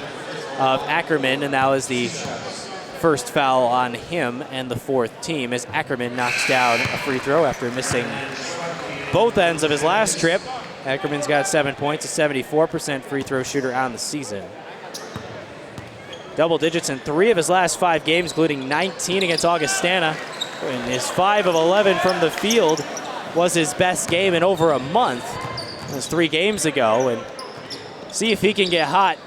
Speaker 1: of Ackerman, and that was the first foul on him and the 4th team as Ackerman knocks down a free throw after missing both ends of his last trip. Ackerman's got 7 points, a 74% free throw shooter on the season. Double digits in 3 of his last 5 games, including 19 against Augustana. And his 5 of 11 from the field was his best game in over a month. It was 3 games ago, and see if he can get hot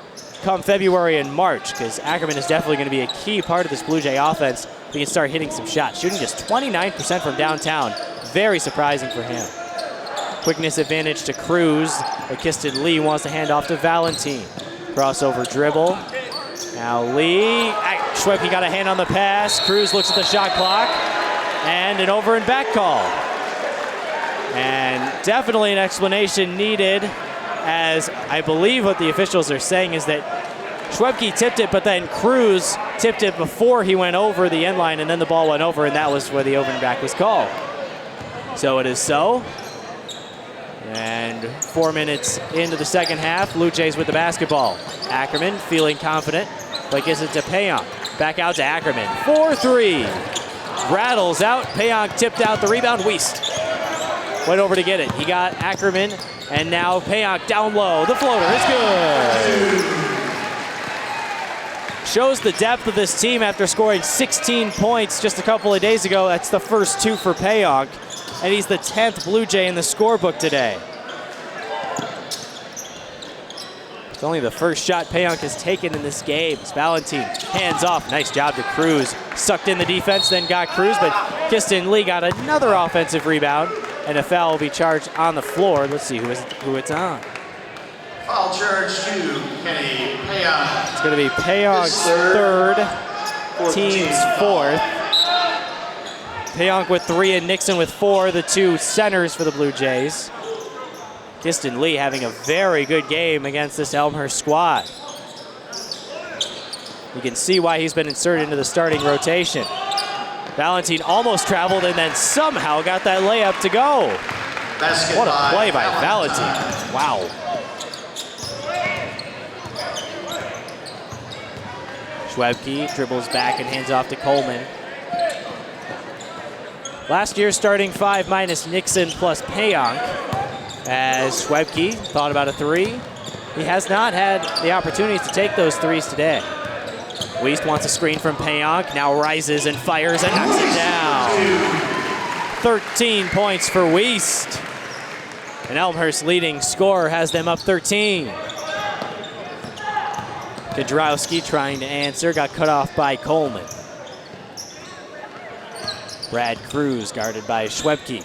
Speaker 1: come February and March, because Ackerman is definitely going to be a key part of this Blue Jay offense. He can start hitting some shots, shooting just 29% from downtown. Very surprising for him. Quickness advantage to Cruz, but Kiston Lee wants to hand off to Valentine. Crossover dribble. Now Lee, Schwebke got a hand on the pass. Cruz looks at the shot clock, and an over and back call. And definitely an explanation needed, as I believe what the officials are saying is that Schwebke tipped it, but then Cruz tipped it before he went over the end line, and then the ball went over, and that was where the over and back was called. So it is so. And 4 minutes into the second half, Blue Jays with the basketball. Ackerman feeling confident, but gives it to Payunk. Back out to Ackerman. 4-3. Rattles out. Payunk tipped out the rebound. Weist went over to get it. He got Ackerman, and now Payunk down low. The floater is good. Shows the depth of this team after scoring 16 points just a couple of days ago. That's the first 2 for Payunk. And he's the 10th Blue Jay in the scorebook today. It's only the first shot Payunk has taken in this game. It's Valentine, hands off. Nice job to Cruz. Sucked in the defense, then got Cruz, but Kiston Lee got another offensive rebound, and a foul will be charged on the floor. Let's see who it's on.
Speaker 2: Foul charge to Kenny Payunk.
Speaker 1: It's going to be Payunk's 3rd, team's 4th. Payunk with 3 and Nixon with 4, the 2 centers for the Blue Jays. Kiston Lee having a very good game against this Elmhurst squad. You can see why he's been inserted into the starting rotation. Valentine almost traveled and then somehow got that layup to go. What a play by Valentine. Wow. Schwebke dribbles back and hands off to Coleman. Last year's starting 5 minus Nixon plus Payunk, as Schwebke thought about a 3. He has not had the opportunities to take those 3s today. Weist wants a screen from Payunk, now rises and fires and knocks it down. 13 points for Weist. And Elmhurst leading scorer has them up 13. Kudrowski trying to answer, got cut off by Coleman. Brad Cruz guarded by Schwebke.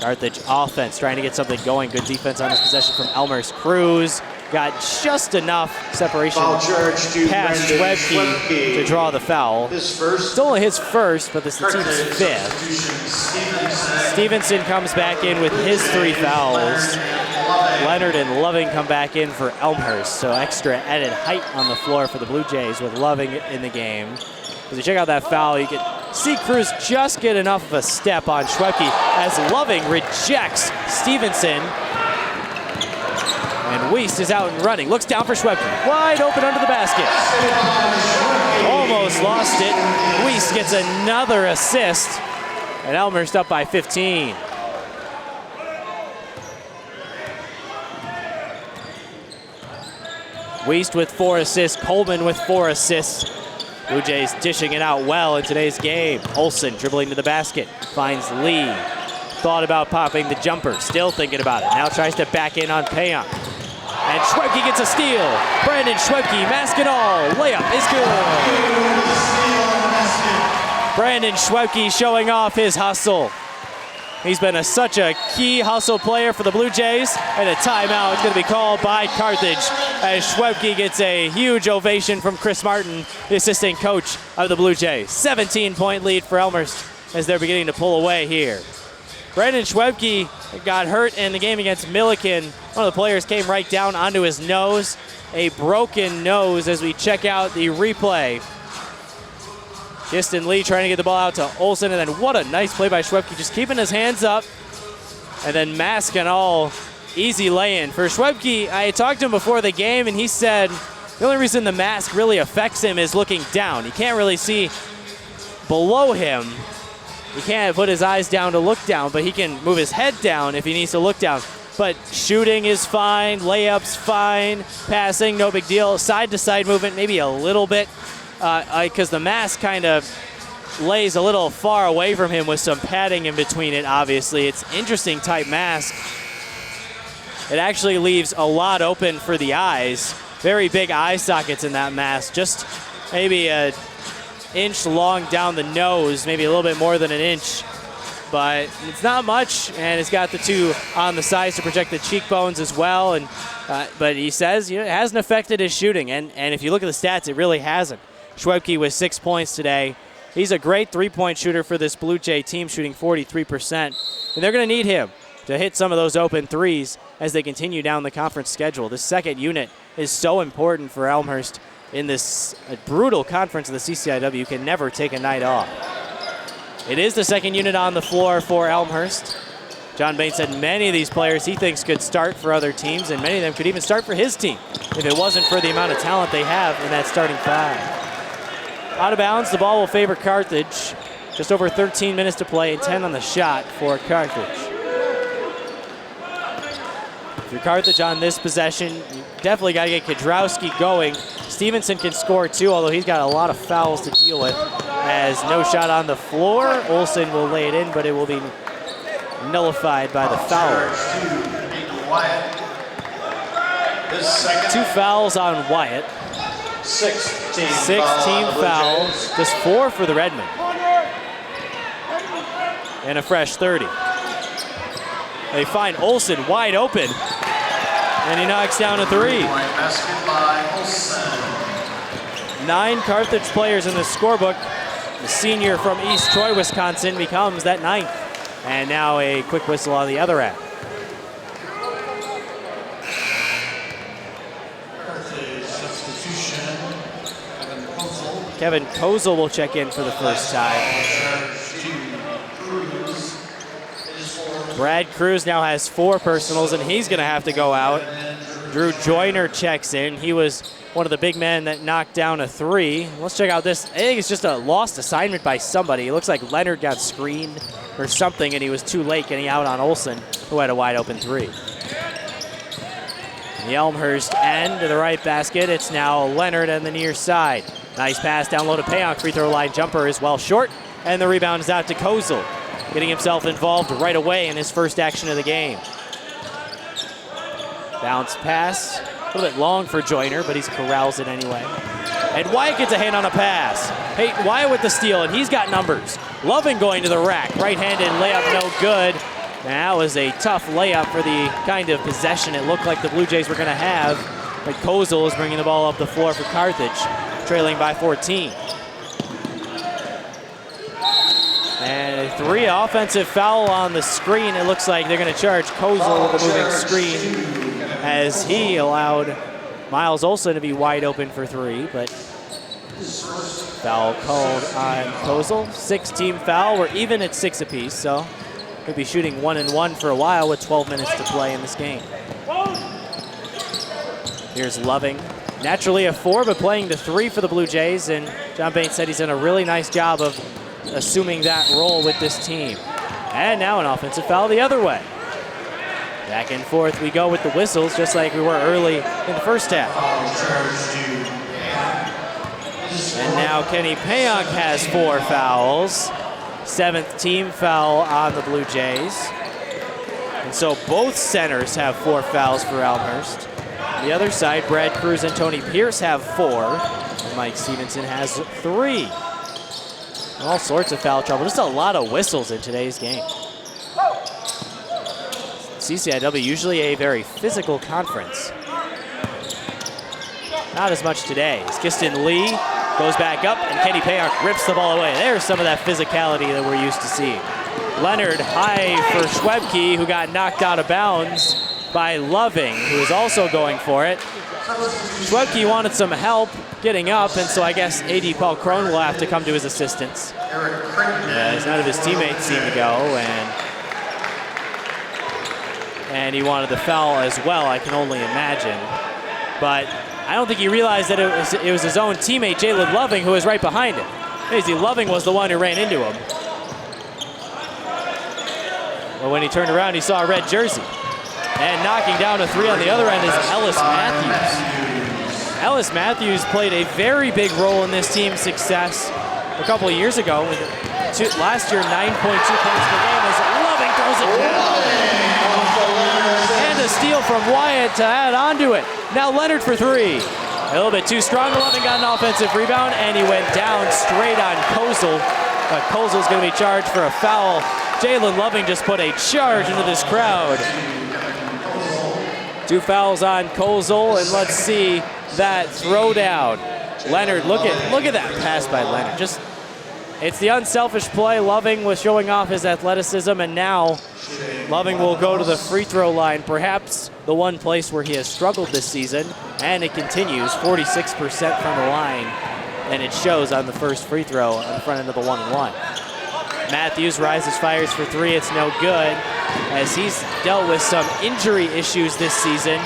Speaker 1: Carthage offense trying to get something going. Good defense on this possession from Elmhurst. Cruz got just enough separation
Speaker 2: Foul charge to
Speaker 1: past
Speaker 2: Brendan
Speaker 1: Schwebke
Speaker 2: Schwebke.
Speaker 1: to draw the foul.
Speaker 2: His first.
Speaker 1: It's only his first, but this is the team's
Speaker 2: Carthage
Speaker 1: fifth.
Speaker 2: substitution,
Speaker 1: Stevenson comes back in with his 3 fouls. Leonard and Loving come back in for Elmhurst. So extra added height on the floor for the Blue Jays with Loving in the game. As you check out that foul, you can see Cruz just get enough of a step on Schwebke as Loving rejects Stevenson. And Wiest is out and running. Looks down for Schwebke. Wide open under the basket. Almost lost it. Wiest gets another assist. And Elmhurst up by 15. Wiest with 4 assists. Coleman with 4 assists. Blue Jays dishing it out well in today's game. Olsen dribbling to the basket. Finds Lee. Thought about popping the jumper. Still thinking about it. Now tries to back in on Payon. And Schwebke gets a steal. Brandon Schwebke, mask and all. Layup is good. Brandon Schwebke showing off his hustle. He's been such a key hustle player for the Blue Jays. And a timeout is going to be called by Carthage as Schwebke gets a huge ovation from Chris Martin, the assistant coach of the Blue Jays. 17-point lead for Elmhurst as they're beginning to pull away here. Brandon Schwebke got hurt in the game against Milliken. One of the players came right down onto his nose. A broken nose as we check out the replay. Giston Lee trying to get the ball out to Olsen, and then what a nice play by Schwebke, just keeping his hands up. And then mask and all, easy lay-in. For Schwebke, I talked to him before the game, and he said the only reason the mask really affects him is looking down. He can't really see below him. He can't put his eyes down to look down, but he can move his head down if he needs to look down. But shooting is fine, layups fine, passing, no big deal. Side-to-side movement, maybe a little bit, because the mask kind of lays a little far away from him with some padding in between it, obviously. It's interesting type mask. It actually leaves a lot open for the eyes. Very big eye sockets in that mask, just maybe a inch long down the nose, maybe a little bit more than an inch, but it's not much, and it's got the 2 on the sides to protect the cheekbones as well. And but he says it hasn't affected his shooting, and if you look at the stats, it really hasn't. Schwebke with 6 points today. He's a great 3-point shooter for this Blue Jay team, shooting 43%, and they're going to need him to hit some of those open threes as they continue down the conference schedule. This second unit is so important for Elmhurst. In this brutal conference of the CCIW, can never take a night off. It is the second unit on the floor for Elmhurst. John Bain said many of these players he thinks could start for other teams, and many of them could even start for his team if it wasn't for the amount of talent they have in that starting 5. Out of bounds, the ball will favor Carthage. Just over 13 minutes to play and 10 on the shot for Carthage. For Carthage on this possession, you definitely got to get Kudrowski going. Stevenson can score too, although he's got a lot of fouls to deal with. As no shot on the floor, Olsen will lay it in, but it will be nullified by the foul. 2 fouls on Wyatt.
Speaker 2: 16
Speaker 1: fouls, just 4 for the Redmen. And a fresh 30. They find Olsen wide open, and he knocks down a 3. 9 Carthage players in the scorebook. The senior from East Troy, Wisconsin becomes that 9th. And now a quick whistle on the other end. Kevin Kozel will check in for the first time. Brad Cruz now has 4 personals, and he's going to have to go out. Drew Joyner checks in. He was one of the big men that knocked down a 3. Let's check out this. I think it's just a lost assignment by somebody. It looks like Leonard got screened or something, and he was too late getting out on Olsen, who had a wide open 3. The Elmhurst end to the right basket. It's now Leonard on the near side. Nice pass down low to Payon. Free throw line jumper is well short, and the rebound is out to Kozel, getting himself involved right away in his first action of the game. Bounce pass, a little bit long for Joyner, but he's corrals it anyway. And Wyatt gets a hand on a pass. Wyatt with the steal, and he's got numbers. Loving going to the rack. Right-handed layup, no good. That was a tough layup for the kind of possession it looked like the Blue Jays were going to have. But Kozel is bringing the ball up the floor for Carthage, trailing by 14. And a 3 offensive foul on the screen. It looks like they're going to charge Kozel with a moving screen as he allowed Miles Olson to be wide open for 3, but foul called on Kozel. 6-team foul. We're even at 6 apiece, so we'll be shooting 1-1 for a while with 12 minutes to play in this game. Here's Loving. Naturally a 4, but playing the 3 for the Blue Jays, and John Bain said he's done a really nice job of assuming that role with this team. And now an offensive foul the other way. Back and forth we go with the whistles, just like we were early in the first half. And now Kenny Payonk has 4 fouls. 7th team foul on the Blue Jays. And so both centers have 4 fouls for Elmhurst. On the other side, Brad Cruz and Tony Pierce have 4. And Mike Stevenson has 3. All sorts of foul trouble. Just a lot of whistles in today's game. CCIW, usually a very physical conference. Not as much today. As Kiston Lee goes back up and Kenny Payonk rips the ball away. There's some of that physicality that we're used to seeing. Leonard high for Schwebke, who got knocked out of bounds by Loving, who is also going for it. Schwebke wanted some help getting up, and so I guess AD Paul Crone will have to come to his assistance. As none of his teammates seem to go, and he wanted the foul as well, I can only imagine. But I don't think he realized that it was his own teammate, Jalen Loving, who was right behind him. Crazy, Loving was the one who ran into him. But when he turned around, he saw a red jersey. And knocking down a 3 on the other end is Ellis Matthews. Ellis Matthews played a very big role in this team's success a couple of years ago. Last year, 9.2 points per game as Loving throws it down. And a steal from Wyatt to add on to it. Now Leonard for 3. A little bit too strong. Loving got an offensive rebound, and he went down straight on Kozel. But Kozel's going to be charged for a foul. Jalen Loving just put a charge into this crowd. 2 fouls on Kozel, and let's see that throwdown. Leonard, look at that pass by Leonard. It's the unselfish play. Loving was showing off his athleticism, and now Loving will go to the free throw line, perhaps the one place where he has struggled this season, and it continues, 46% from the line, and it shows on the first free throw on the front end of the 1-1. Matthews rises, fires for 3. It's no good, as he's dealt with some injury issues this season,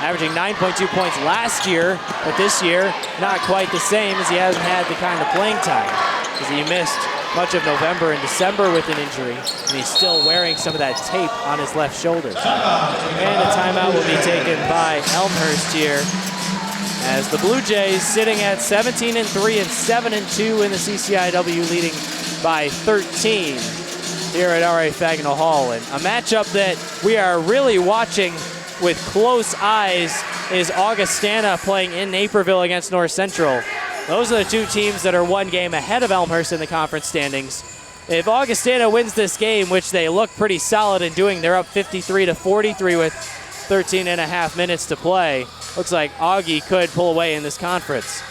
Speaker 1: averaging 9.2 points last year, but this year not quite the same, as he hasn't had the kind of playing time, because he missed much of November and December with an injury, and he's still wearing some of that tape on his left shoulder. And a timeout will be taken by Elmhurst here, as the Blue Jays sitting at 17-3 and 7-2 in the CCIW, leading by 13 here at RA Fagnall Hall. And a matchup that we are really watching with close eyes is Augustana playing in Naperville against North Central. Those are the 2 teams that are 1 game ahead of Elmhurst in the conference standings. If Augustana wins this game, which they look pretty solid in doing, they're up 53-43 with 13.5 minutes to play. Looks like Augie could pull away in this conference.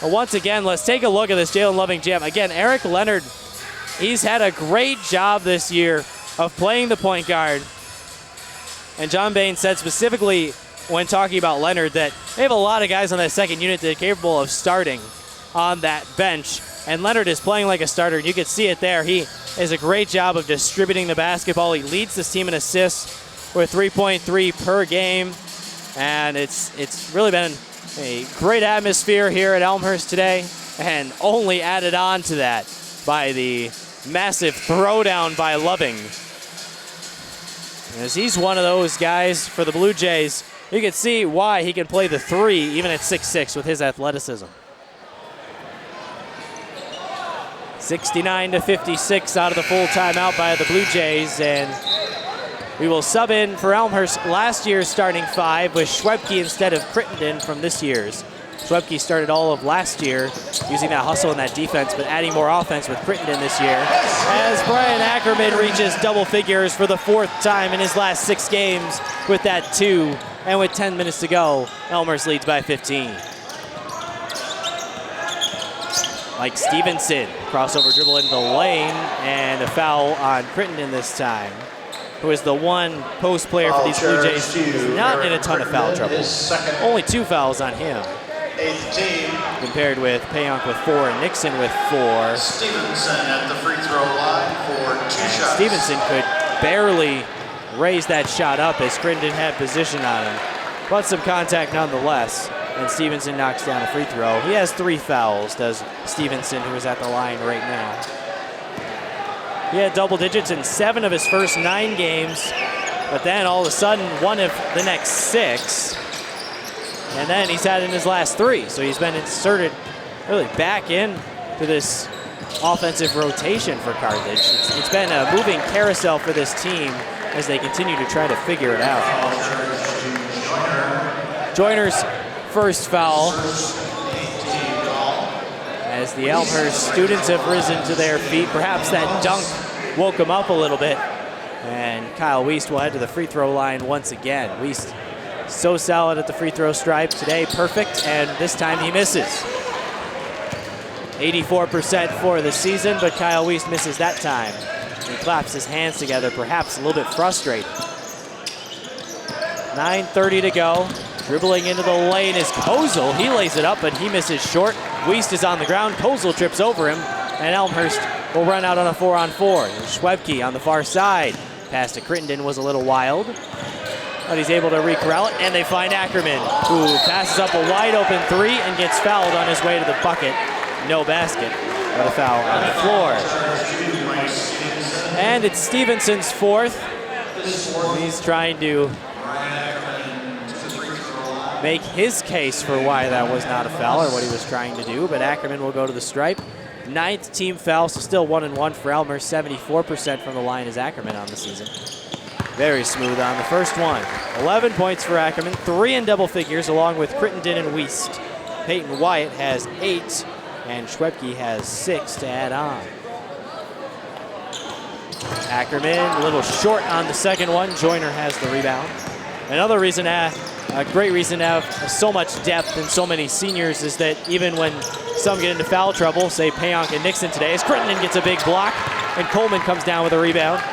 Speaker 1: But once again, let's take a look at this Jalen Loving jam. Again, Eric Leonard, he's had a great job this year of playing the point guard. And John Bain said specifically when talking about Leonard that they have a lot of guys on that second unit that are capable of starting on that bench. And Leonard is playing like a starter. You can see it there. He does a great job of distributing the basketball. He leads this team in assists with 3.3 per game. And it's really been a great atmosphere here at Elmhurst today, and only added on to that by the massive throwdown by Loving. As he's one of those guys for the Blue Jays, you can see why he can play the 3 even at 6'6" with his athleticism. 69-56 out of the full timeout by the Blue Jays, and we will sub in for Elmhurst last year's starting 5 with Schwebke instead of Crittenden from this year's Schwebke started all of last year using that hustle and that defense, but adding more offense with Crittenden this year. As Brian Ackerman reaches double figures for the 4th time in his last 6 games with that 2, and with 10 minutes to go, Elmhurst leads by 15. Mike Stevenson, crossover dribble into the lane, and a foul on Crittenden this time, who is the one post player for these Blue Jays who's not in a ton of foul trouble. Only 2 fouls on him.
Speaker 2: 8th team.
Speaker 1: Compared with Payonk with 4 and Nixon with 4.
Speaker 2: Stevenson at the free throw line for 2 shots.
Speaker 1: Stevenson could barely raise that shot up as Crittenden had position on him. But some contact nonetheless. And Stevenson knocks down a free throw. He has 3 fouls, does Stevenson, who is at the line right now. He had double digits in 7 of his first 9 games. But then all of a sudden, 1 of the next 6. And then he's had in his last 3. So he's been inserted really back in to this offensive rotation for Carthage. It's been a moving carousel for this team as they continue to try to figure it out. Joyner's first foul as the Elmhurst students have risen to their feet. Perhaps that dunk woke them up a little bit. And Kyle Wiest will head to the free throw line once again. Wiest so solid at the free throw stripe today, perfect, and this time he misses. 84% for the season, but Kyle Wiest misses that time. He claps his hands together, perhaps a little bit frustrated. 9:30 to go. Dribbling into the lane is Kozel. He lays it up, but he misses short. Wiest is on the ground. Kozel trips over him, and Elmhurst will run out on a 4-on-4. Schwebke on the far side. Pass to Crittenden was a little wild, but he's able to re-corral it, and they find Ackerman, who passes up a wide-open 3 and gets fouled on his way to the bucket. No basket, but a foul on the floor. And it's Stevenson's 4th. He's trying to make his case for why that was not a foul or what he was trying to do, but Ackerman will go to the stripe. 9th team foul, so still 1-1 for Elmhurst. 74% from the line is Ackerman on the season. Very smooth on the first one. 11 points for Ackerman, 3 in double figures along with Crittenden and Wiest. Peyton Wyatt has 8, and Schwebke has 6 to add on. Ackerman a little short on the second one. Joyner has the rebound. Another reason, a great reason to have so much depth and so many seniors is that even when some get into foul trouble, say Payonk and Nixon today, as Crittenden gets a big block and Coleman comes down with a rebound,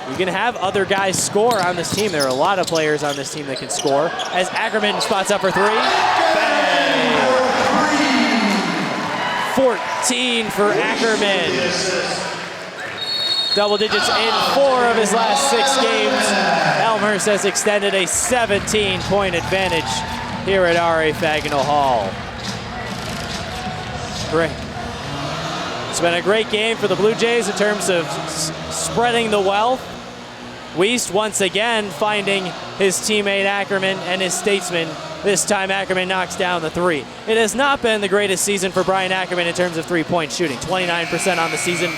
Speaker 1: you can have other guys score on this team. There are a lot of players on this team that can score. As Ackerman spots up for 3. Bang! 14 for Ackerman. Double digits in 4 of his last 6 games. Elmhurst has extended a 17-point advantage here at R.A. Fagnall Hall. Great. It's been a great game for the Blue Jays in terms of spreading the wealth. Wiest once again finding his teammate Ackerman and his statesman. This time Ackerman knocks down the 3. It has not been the greatest season for Brian Ackerman in terms of three-point shooting. 29% on the season.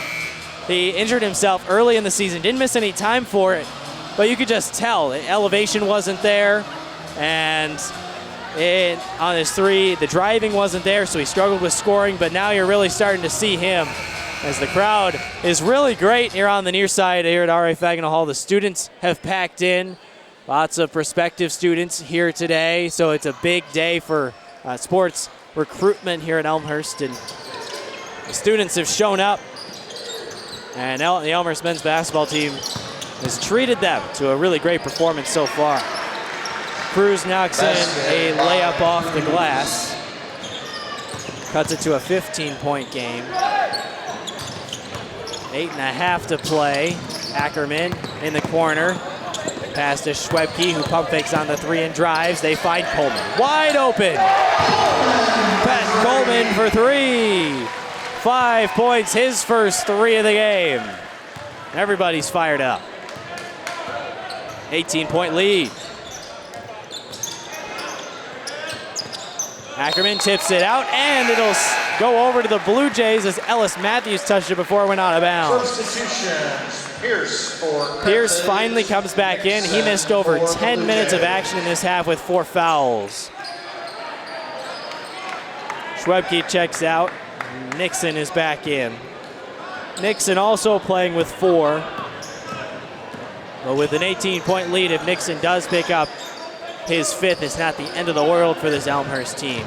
Speaker 1: He injured himself early in the season, didn't miss any time for it, but you could just tell the elevation wasn't there, and on his 3, the driving wasn't there, so he struggled with scoring, but now you're really starting to see him as the crowd is really great here on the near side here at R.A. Fagnall Hall. The students have packed in, lots of prospective students here today, so it's a big day for sports recruitment here at Elmhurst, and the students have shown up. And the Elmhurst men's basketball team has treated them to a really great performance so far. Cruz knocks in a layup off the glass. Cuts it to a 15-point game. 8.5 to play. Ackerman in the corner. Pass to Schwebke, who pump fakes on the 3 and drives. They find Coleman. Wide open. Pat Coleman for 3. 5 points, his first 3 of the game. Everybody's fired up. 18-point lead. Ackerman tips it out, and it'll go over to the Blue Jays as Ellis Matthews touched it before it went out of bounds. Pierce finally comes back in. He missed over 10 minutes of action in this half with 4 fouls. Schwebke checks out. Nixon is back in. Nixon also playing with 4. But with an 18-point lead, if Nixon does pick up his 5th, it's not the end of the world for this Elmhurst team.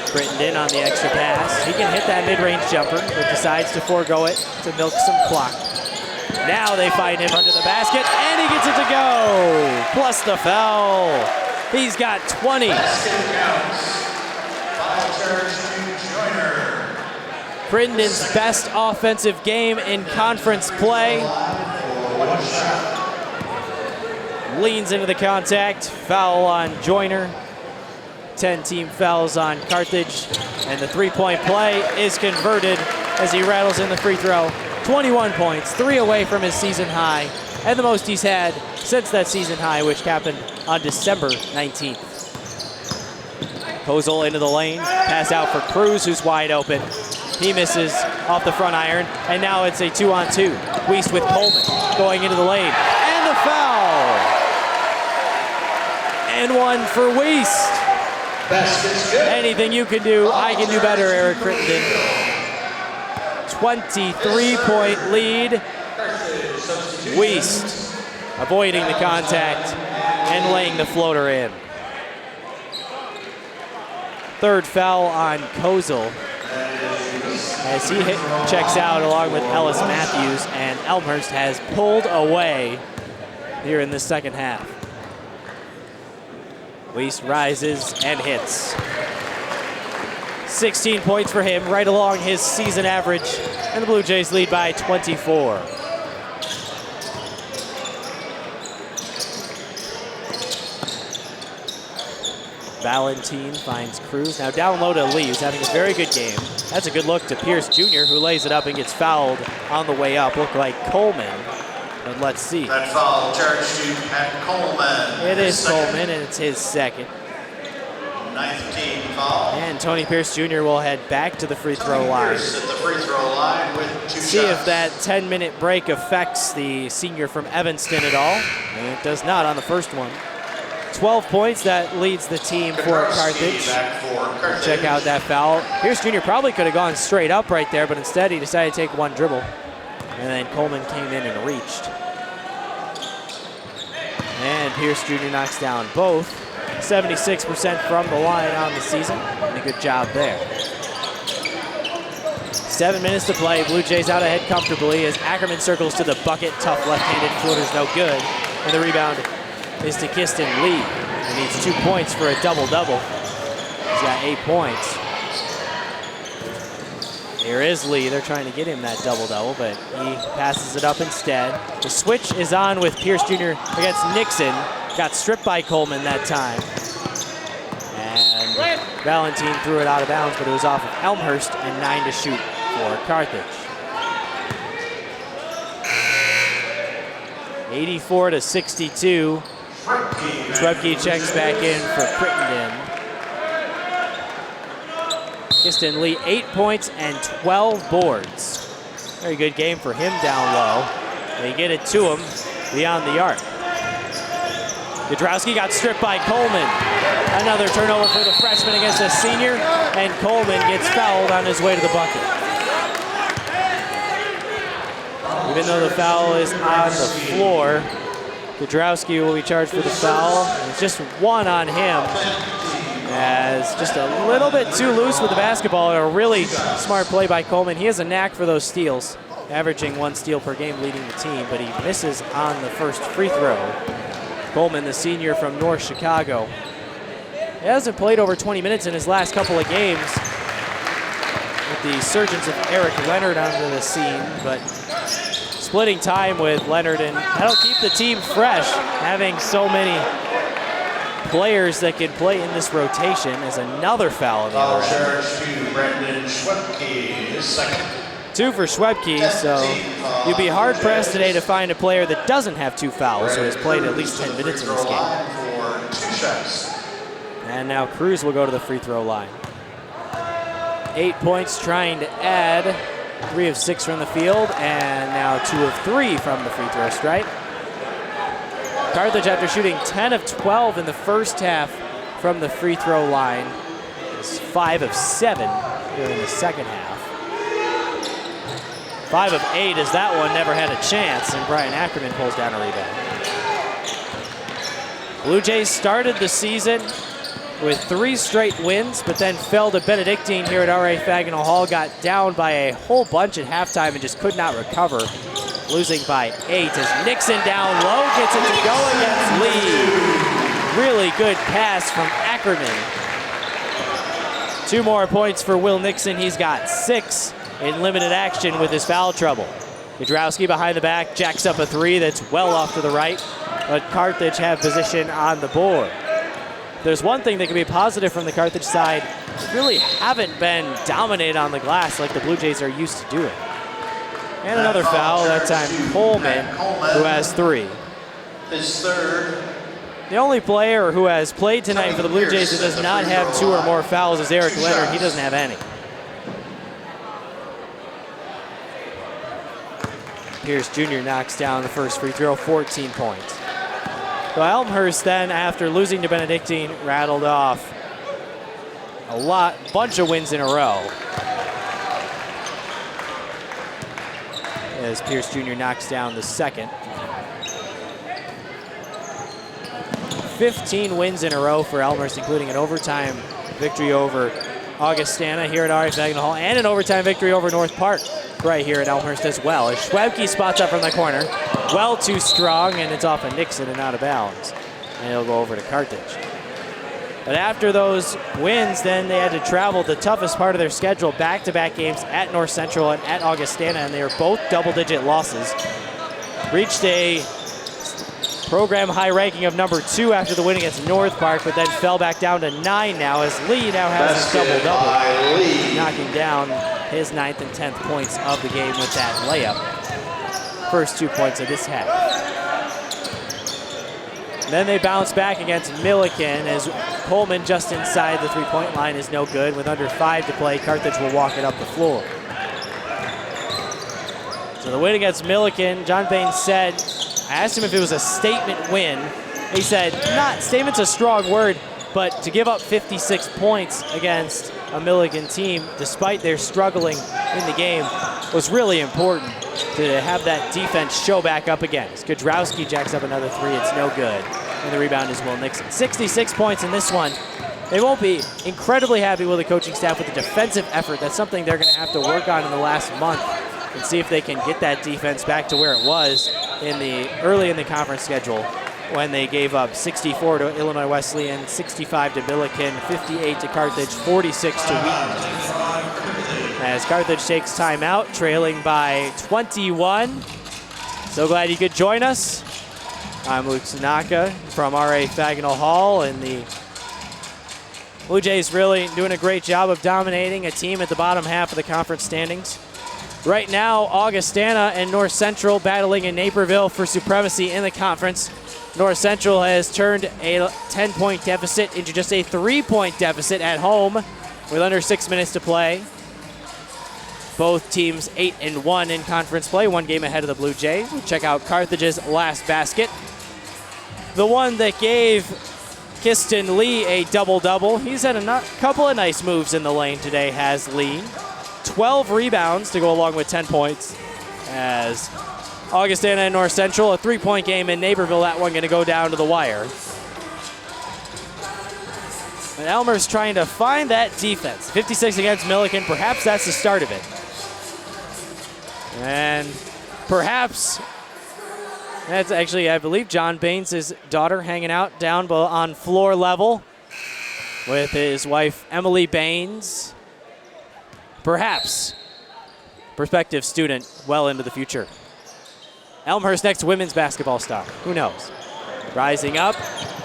Speaker 1: Crittenden on the extra pass. He can hit that mid-range jumper, but decides to forego it to milk some clock. Now they find him under the basket, and he gets it to go. Plus the foul. He's got 20. Crittenden's best offensive game in conference play. Leans into the contact. Foul on Joyner. 10 team fouls on Carthage. And the 3-point play is converted as he rattles in the free throw. 21 points, 3 away from his season high, and the most he's had since that season high, which happened on December 19th. Kozel into the lane, pass out for Cruz, who's wide open. He misses off the front iron, and now it's a 2-on-2. Weiss with Coleman going into the lane, and the foul! And one for Weiss. Anything you can do, I can do better, Eric Crittenden. 23-point lead. Weiss avoiding the contact and laying the floater in. 3rd foul on Kozel as he checks out along with Ellis Matthews, and Elmhurst has pulled away here in the second half. Weiss rises and hits. 16 points for him, right along his season average, and the Blue Jays lead by 24. Valentine finds Cruz. Now down low to Lee, who's having a very good game. That's a good look to Pierce Jr., who lays it up and gets fouled on the way up. Looked like Coleman, but let's see.
Speaker 2: That foul charged to Pat Coleman.
Speaker 1: It is Coleman, and it's his 2nd.
Speaker 2: 9th team foul.
Speaker 1: And Tony Pierce Jr. will head back to the free throw line.
Speaker 2: Pierce at the free throw line with 2
Speaker 1: See
Speaker 2: shots.
Speaker 1: if that 10-minute break affects the senior from Evanston at all. And it does not on the first one. 12 points, that leads the team for Carthage. Check out that foul. Pierce Jr. probably could have gone straight up right there, but instead he decided to take one dribble. And then Coleman came in and reached. And Pierce Jr. knocks down both. 76% from the line on the season, and a good job there. 7 minutes to play. Blue Jays out ahead comfortably as Ackerman circles to the bucket. Tough left-handed floater's no good. And the rebound is to Kiston Lee. He needs 2 points for a double-double. He's got 8 points. Here is Lee. They're trying to get him that double-double, but he passes it up instead. The switch is on with Pierce Jr. against Nixon. Got stripped by Coleman that time. And Valentine threw it out of bounds, but it was off of Elmhurst, and 9 to shoot for Carthage. 84-62. Schwebke checks back in for Crittenden. Kiston Lee, 8 points and 12 boards. Very good game for him down low. They get it to him beyond the arc. Gudrowski got stripped by Coleman. Another turnover for the freshman against a senior, and Coleman gets fouled on his way to the bucket. Even though the foul is on the floor, Gudrowski will be charged for the foul. It's just 1 on him, as just a little bit too loose with the basketball. A really smart play by Coleman. He has a knack for those steals, averaging 1 steal per game leading the team, but he misses on the first free throw. Coleman, the senior from North Chicago. He hasn't played over 20 minutes in his last couple of games with the surgence of Eric Leonard onto the scene, but splitting time with Leonard, and that'll keep the team fresh, having so many players that can play in this rotation. As another foul on the other end.
Speaker 2: Foul charge to Brendan Schwebke, his 2nd.
Speaker 1: 2 for Schwebke, so you'd be hard-pressed today to find a player that doesn't have 2 fouls, so has played at least 10 minutes in this game. And now Cruz will go to the free throw line. 8 points, trying to add. 3 of 6 from the field, and now 2 of 3 from the free throw stripe. Carthage, after shooting 10 of 12 in the first half from the free throw line, is 5 of 7 here in the second half. 5 of 8 as that one never had a chance, and Brian Ackerman pulls down a rebound. Blue Jays started the season with 3 straight wins, but then fell to Benedictine here at R.A. Fagnall Hall, got down by a whole bunch at halftime and just could not recover, losing by 8 as Nixon down low gets it to go against Lee. Really good pass from Ackerman. 2 more points for Will Nixon. He's got 6 in limited action with his foul trouble. Kudrowski behind the back jacks up a 3 that's well off to the right, but Carthage have position on the board. There's one thing that can be positive from the Carthage side. They really haven't been dominated on the glass like the Blue Jays are used to doing. And another foul, that time Coleman, who has 3.
Speaker 2: His third.
Speaker 1: The only player who has played tonight for the Blue Jays that does not have 2 or more fouls is Eric Leonard. He doesn't have any. Pierce Jr. knocks down the first free throw, 14 points. So Elmhurst then, after losing to Benedictine, rattled off a bunch of wins in a row. As Pierce Jr. knocks down the second. 15 wins in a row for Elmhurst, including an overtime victory over Augustana here at R.A. Fagnall Hall, and an overtime victory over North Park right here at Elmhurst as well. As Schwebke spots up from the corner, well too strong, and it's off of Nixon and out of bounds. And it'll go over to Carthage. But after those wins, then they had to travel the toughest part of their schedule, back-to-back games at North Central and at Augustana, and they were both double-digit losses. Reached a program high ranking of number 2 after the win against North Park, but then fell back down to 9 now as Lee now has a double-double, knocking down his 9th and 10th points of the game with that layup. First 2 points of this half. Then they bounce back against Milliken as Coleman just inside the 3-point line is no good. With under 5 to play, Carthage will walk it up the floor. So the win against Milliken, John Baines said, I asked him if it was a statement win. He said, statement's a strong word, but to give up 56 points against a Milliken team, despite their struggling in the game, was really important to have that defense show back up again. As Kudrowski jacks up another 3, it's no good. And the rebound is Will Nixon. 66 points in this one. They won't be incredibly happy with the coaching staff with the defensive effort. That's something they're going to have to work on in the last month and see if they can get that defense back to where it was early in the conference schedule when they gave up 64 to Illinois Wesleyan, 65 to Milliken, 58 to Carthage, 46 to Wheaton. As Carthage takes timeout, trailing by 21. So glad you could join us. I'm Luke Tanaka from R.A. Fagnall Hall, and the Blue Jays really doing a great job of dominating a team at the bottom half of the conference standings. Right now, Augustana and North Central battling in Naperville for supremacy in the conference. North Central has turned a 10-point deficit into just a 3-point deficit at home with under 6 minutes to play. Both teams 8-1 in conference play, 1 game ahead of the Blue Jays. We'll check out Carthage's last basket. The one that gave Kiston Lee a double-double. He's had a couple of nice moves in the lane today, has Lee. 12 rebounds to go along with 10 points. As Augustana and North Central, a 3-point game in Naperville, that one going to go down to the wire. And Elmer's trying to find that defense. 56 against Milliken, perhaps that's the start of it. And perhaps that's actually, I believe, John Baines' daughter hanging out down on floor level with his wife, Emily Baines. Perhaps prospective student well into the future. Elmhurst next women's basketball star. Who knows? Rising up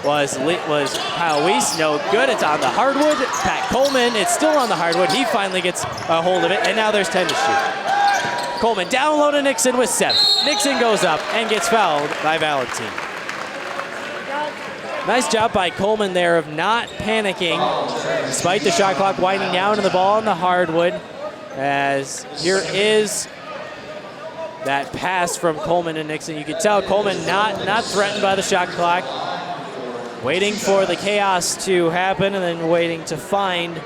Speaker 1: was Kyle Weiss. No good. It's on the hardwood. Pat Coleman. It's still on the hardwood. He finally gets a hold of it, and now there's 10 to shoot. Coleman down low to Nixon with 7. Nixon goes up and gets fouled by Valentine. Nice job by Coleman there of not panicking despite the shot clock winding down and the ball on the hardwood. As here is that pass from Coleman and Nixon. You can tell Coleman not threatened by the shot clock. Waiting for the chaos to happen and then waiting to find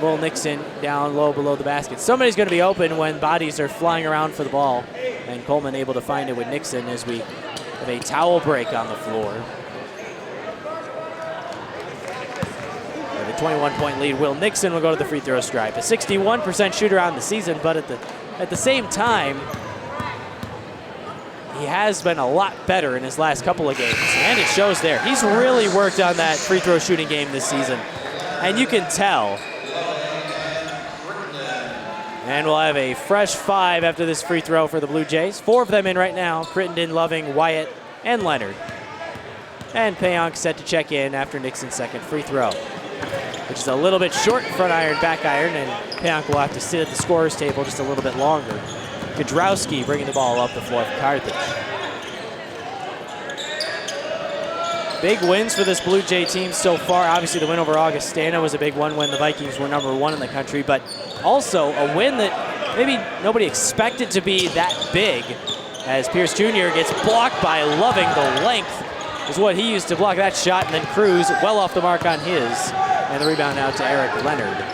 Speaker 1: Will Nixon down low below the basket. Somebody's going to be open when bodies are flying around for the ball. And Coleman able to find it with Nixon as we have a towel break on the floor. With a 21-point lead, Will Nixon will go to the free throw stripe. A 61% shooter on the season, but at the same time, he has been a lot better in his last couple of games, and it shows there. He's really worked on that free throw shooting game this season, and you can tell. And we'll have a fresh 5 after this free throw for the Blue Jays. 4 of them in right now. Crittenden, Loving, Wyatt, and Leonard. And Payonk set to check in after Nixon's second free throw, which is a little bit short front iron, back iron, and Payonk will have to sit at the scorer's table just a little bit longer. Kudrowski bringing the ball up the floor for Carthage. Big wins for this Blue Jay team so far. Obviously, the win over Augustana was a big one when the Vikings were #1 in the country, but also a win that maybe nobody expected to be that big, as Pierce Jr. gets blocked by Loving. The length is what he used to block that shot, and then Cruz well off the mark on his. And the rebound out to Eric Leonard.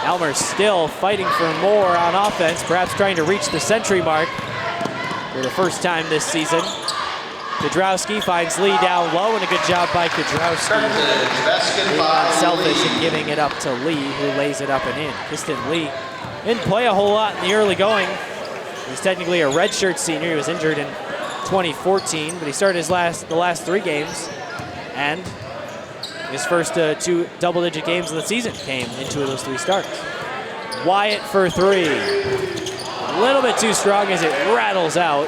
Speaker 1: Elmhurst still fighting for more on offense, perhaps trying to reach the century mark for the first time this season. Kudrowski finds Lee down low, and a good job by Kudrowski. Being unselfish and giving it up to Lee, who lays it up and in. Kiston Lee didn't play a whole lot in the early going. He's technically a redshirt senior. He was injured in 2014, but he started the last 3 games, and his first 2 double-digit games of the season came in 2 of those 3 starts. Wyatt for 3. A little bit too strong as it rattles out.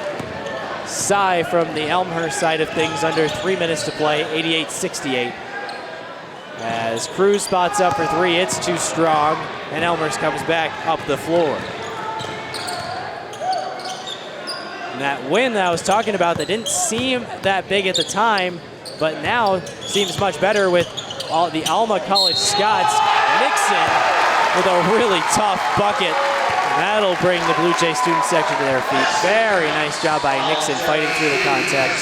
Speaker 1: Cy from the Elmhurst side of things, under 3 minutes to play, 88-68. As Cruz spots up for 3, it's too strong, and Elmhurst comes back up the floor. And that win that I was talking about that didn't seem that big at the time, but now seems much better with all the Alma College Scots. Nixon with a really tough bucket. That'll bring the Blue Jay student section to their feet. Very nice job by Nixon fighting through the contact.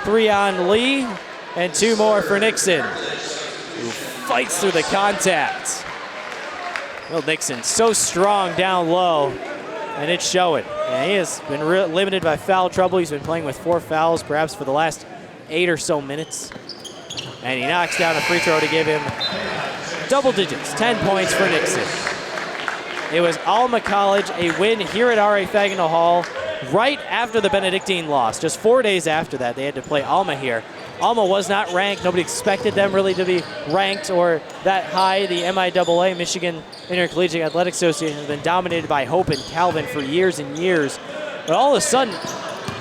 Speaker 1: 3 on Lee, and 2 more for Nixon, who fights through the contact. Will Nixon so strong down low, and it's showing. And he has been limited by foul trouble. He's been playing with 4 fouls, perhaps for the last 8 or so minutes. And he knocks down a free throw to give him double digits, 10 points for Nixon. It was Alma College, a win here at R.A. Fagnall Hall right after the Benedictine loss. Just 4 days after that, they had to play Alma here. Alma was not ranked. Nobody expected them really to be ranked or that high. The MIAA, Michigan Intercollegiate Athletic Association, has been dominated by Hope and Calvin for years and years. But all of a sudden,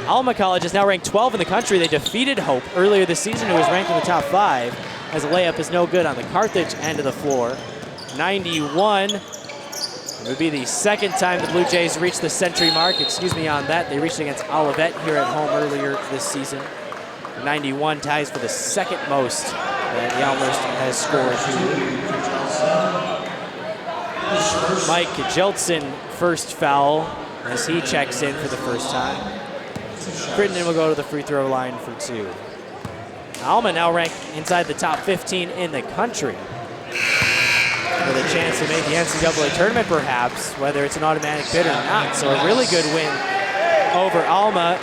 Speaker 1: Alma College is now ranked 12 in the country. They defeated Hope earlier this season, who was ranked in the top 5, as a layup is no good on the Carthage end of the floor. 91. It would be the second time the Blue Jays reached the century mark. On that. They reached against Olivet here at home earlier this season. 91 ties for the second most that Elmhurst has scored. Mike Jeltsin, first foul as he checks in for the first time. Crittenden will go to the free throw line for 2. Alma now ranked inside the top 15 in the country, with a chance to make the NCAA tournament perhaps, whether it's an automatic bid or not. So a really good win over Alma.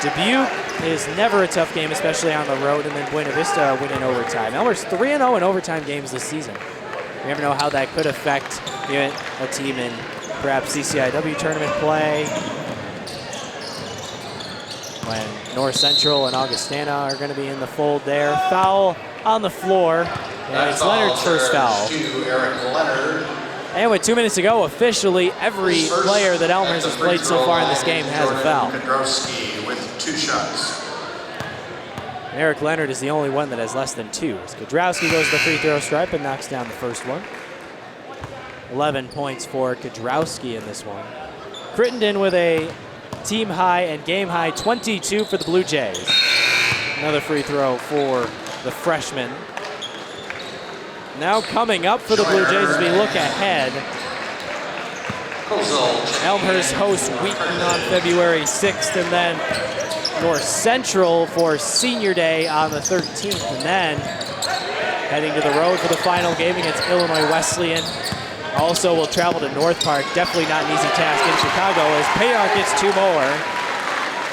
Speaker 1: Dubuque is never a tough game, especially on the road, and then Buena Vista win in overtime. Elmhurst 3-0 in overtime games this season. You never know how that could affect a team in perhaps CCIW tournament play, when North Central and Augustana are going to be in the fold there. Foul on the floor. And it's Leonard's first foul. And with 2 minutes to go, officially every player that Elmhurst has played so far in this game has a foul.
Speaker 2: With 2 shots.
Speaker 1: Eric Leonard is the only one that has less than 2. As Kudrowski goes to the free throw stripe and knocks down the first one. 11 points for Kudrowski in this one. Crittenden with a team high and game high 22 for the Blue Jays. Another free throw for the freshman. Now coming up for the Blue Jays as we look ahead. Elmhurst hosts Wheaton on February 6th, and then North Central for Senior Day on the 13th, and then heading to the road for the final game against Illinois Wesleyan. Also will travel to North Park. Definitely not an easy task in Chicago as Payonk gets 2 more.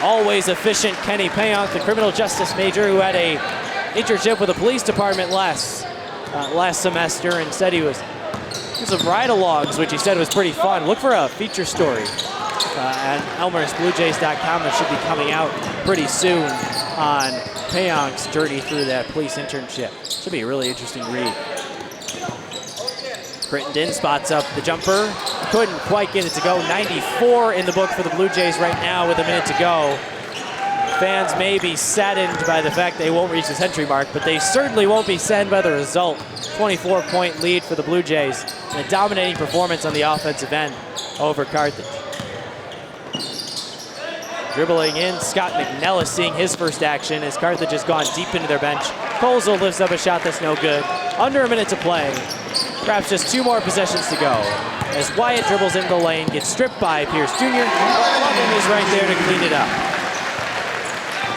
Speaker 1: Always efficient Kenny Payonk, the criminal justice major who had a internship with the police department last semester and said he was some ride-alongs, which he said was pretty fun. Look for a feature story at ElmhurstBluejays.com that should be coming out pretty soon on Payonk's journey through that police internship. Should be a really interesting read. Crittenden spots up the jumper. Couldn't quite get it to go. 94 in the book for the Blue Jays right now with a minute to go. Fans may be saddened by the fact they won't reach the century mark, but they certainly won't be saddened by the result. 24-point lead for the Blue Jays and a dominating performance on the offensive end over Carthage. Dribbling in, Scott McNellis seeing his first action as Carthage has gone deep into their bench. Colesville lifts up a shot that's no good. Under a minute to play. Perhaps just 2 more possessions to go. As Wyatt dribbles into the lane, gets stripped by Pierce Jr. Loving is right there to clean it up.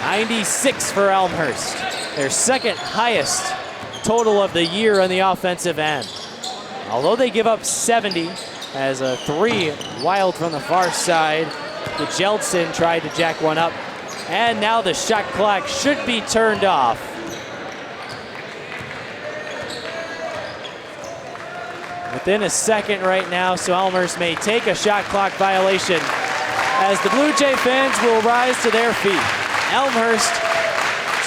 Speaker 1: 96 for Elmhurst. Their second highest total of the year on the offensive end. Although they give up 70 as a 3 wild from the far side. The Jeldson tried to jack one up. And now the shot clock should be turned off. Within a second right now, so Elmhurst may take a shot clock violation as the Blue Jay fans will rise to their feet. Elmhurst,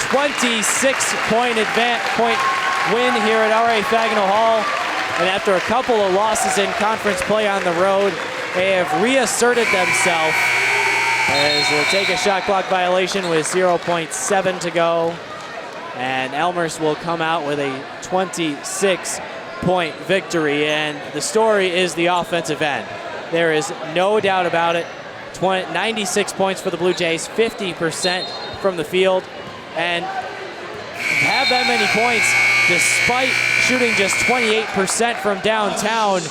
Speaker 1: 26-point win here at R.A. Fagnall Hall. And after a couple of losses in conference play on the road, they have reasserted themselves as they'll take a shot clock violation with 0.7 to go. And Elmhurst will come out with a 26-point victory. And the story is the offensive end. There is no doubt about it. 96 points for the Blue Jays, 50% from the field. And have that many points despite shooting just 28% from downtown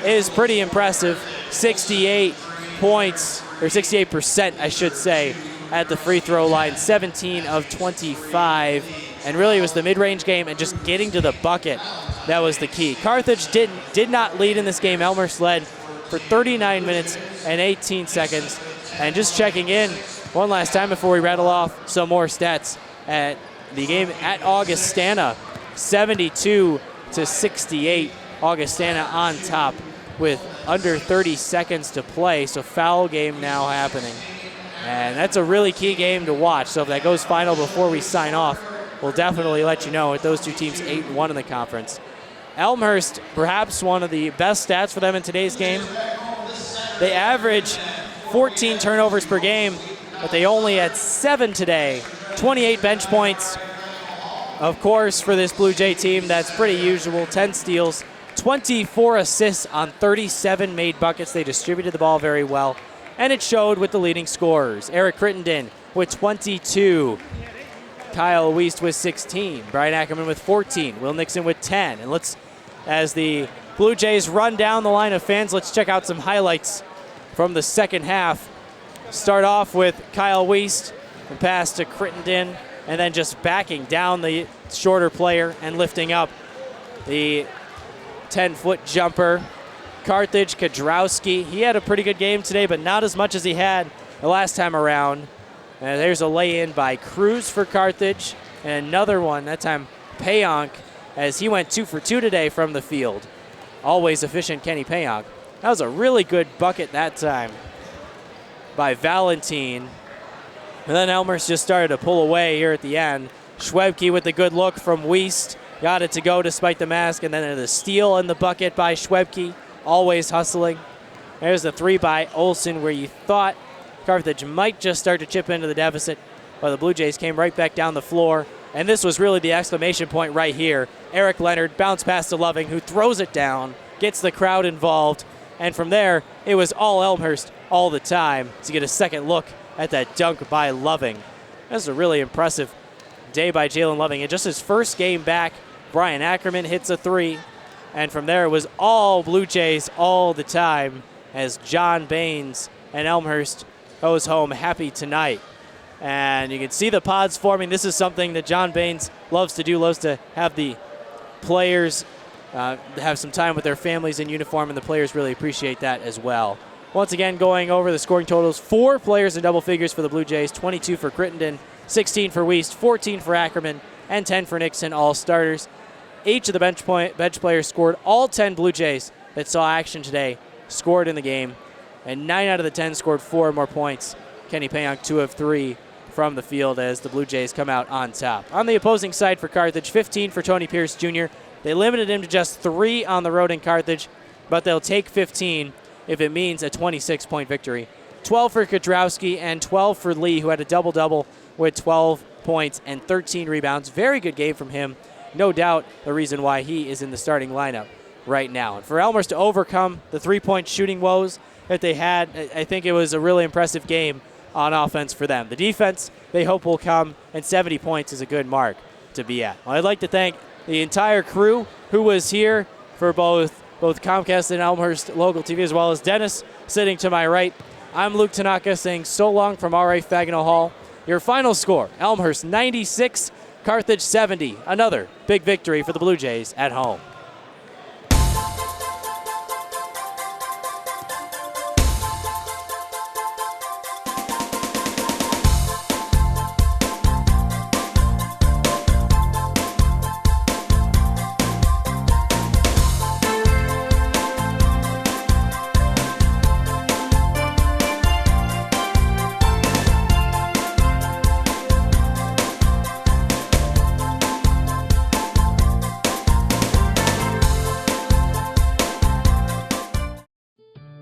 Speaker 1: is pretty impressive. 68 points, or 68% I should say, at the free throw line, 17 of 25. And really it was the mid-range game and just getting to the bucket that was the key. Carthage did not lead in this game. Elmhurst led for 39 minutes and 18 seconds. And just checking in one last time before we rattle off some more stats at the game at Augustana, 72-68. Augustana on top with under 30 seconds to play, so foul game now happening. And that's a really key game to watch. So if that goes final before we sign off, we'll definitely let you know with those two teams 8-1 in the conference. Elmhurst, perhaps one of the best stats for them in today's game. They average 14 turnovers per game, but they only had 7 today. 28 bench points. Of course, for this Blue Jay team, that's pretty usual. 10 steals, 24 assists on 37 made buckets. They distributed the ball very well, and it showed with the leading scorers. Eric Crittenden with 22. Kyle Wiest with 16. Brian Ackerman with 14. Will Nixon with 10. And as the Blue Jays run down the line of fans, let's check out some highlights from the second half. Start off with Kyle Wiest, and pass to Crittenden, and then just backing down the shorter player and lifting up the 10-foot jumper. Carthage, Kadrowski, he had a pretty good game today, but not as much as he had the last time around. And there's a lay-in by Cruz for Carthage, and another one, that time Payonk, as he went 2 for 2 today from the field. Always efficient Kenny Payonk. That was a really good bucket that time by Valentine. And then Elmhurst just started to pull away here at the end. Schwebke with a good look from Wiest. Got it to go despite the mask, and then the steal in the bucket by Schwebke. Always hustling. There's the 3 by Olsen where you thought Carthage might just start to chip into the deficit, but the Blue Jays came right back down the floor. And this was really the exclamation point right here. Eric Leonard bounce pass to Loving, who throws it down, gets the crowd involved, and from there, it was all Elmhurst all the time to get a second look at that dunk by Loving. That's a really impressive day by Jalen Loving. And just his first game back, Brian Ackerman hits a 3. And from there, it was all Blue Jays all the time as John Baines and Elmhurst goes home happy tonight. And you can see the pods forming. This is something that John Baines loves to do, loves to have the players have some time with their families in uniform, and the players really appreciate that as well. Once again, going over the scoring totals, 4 players in double figures for the Blue Jays, 22 for Crittenden, 16 for Weast, 14 for Ackerman, and 10 for Nixon, all starters. Each of the bench players scored. All 10 Blue Jays that saw action today scored in the game, and 9 out of the 10 scored 4 or more points. Kenny Payonk 2 of 3 from the field as the Blue Jays come out on top. On the opposing side for Carthage, 15 for Tony Pierce Jr. They limited him to just 3 on the road in Carthage, but they'll take 15 if it means a 26-point victory. 12 for Kudrowski and 12 for Lee, who had a double-double with 12 points and 13 rebounds. Very good game from him. No doubt the reason why he is in the starting lineup right now. And for Elmhurst to overcome the three-point shooting woes that they had, I think it was a really impressive game on offense for them. The defense, they hope will come, and 70 points is a good mark to be at. Well, I'd like to thank the entire crew who was here for both Comcast and Elmhurst Local TV, as well as Dennis sitting to my right. I'm Luke Tanaka saying so long from R.A. Fagnall Hall. Your final score, Elmhurst 96, Carthage 70. Another big victory for the Blue Jays at home.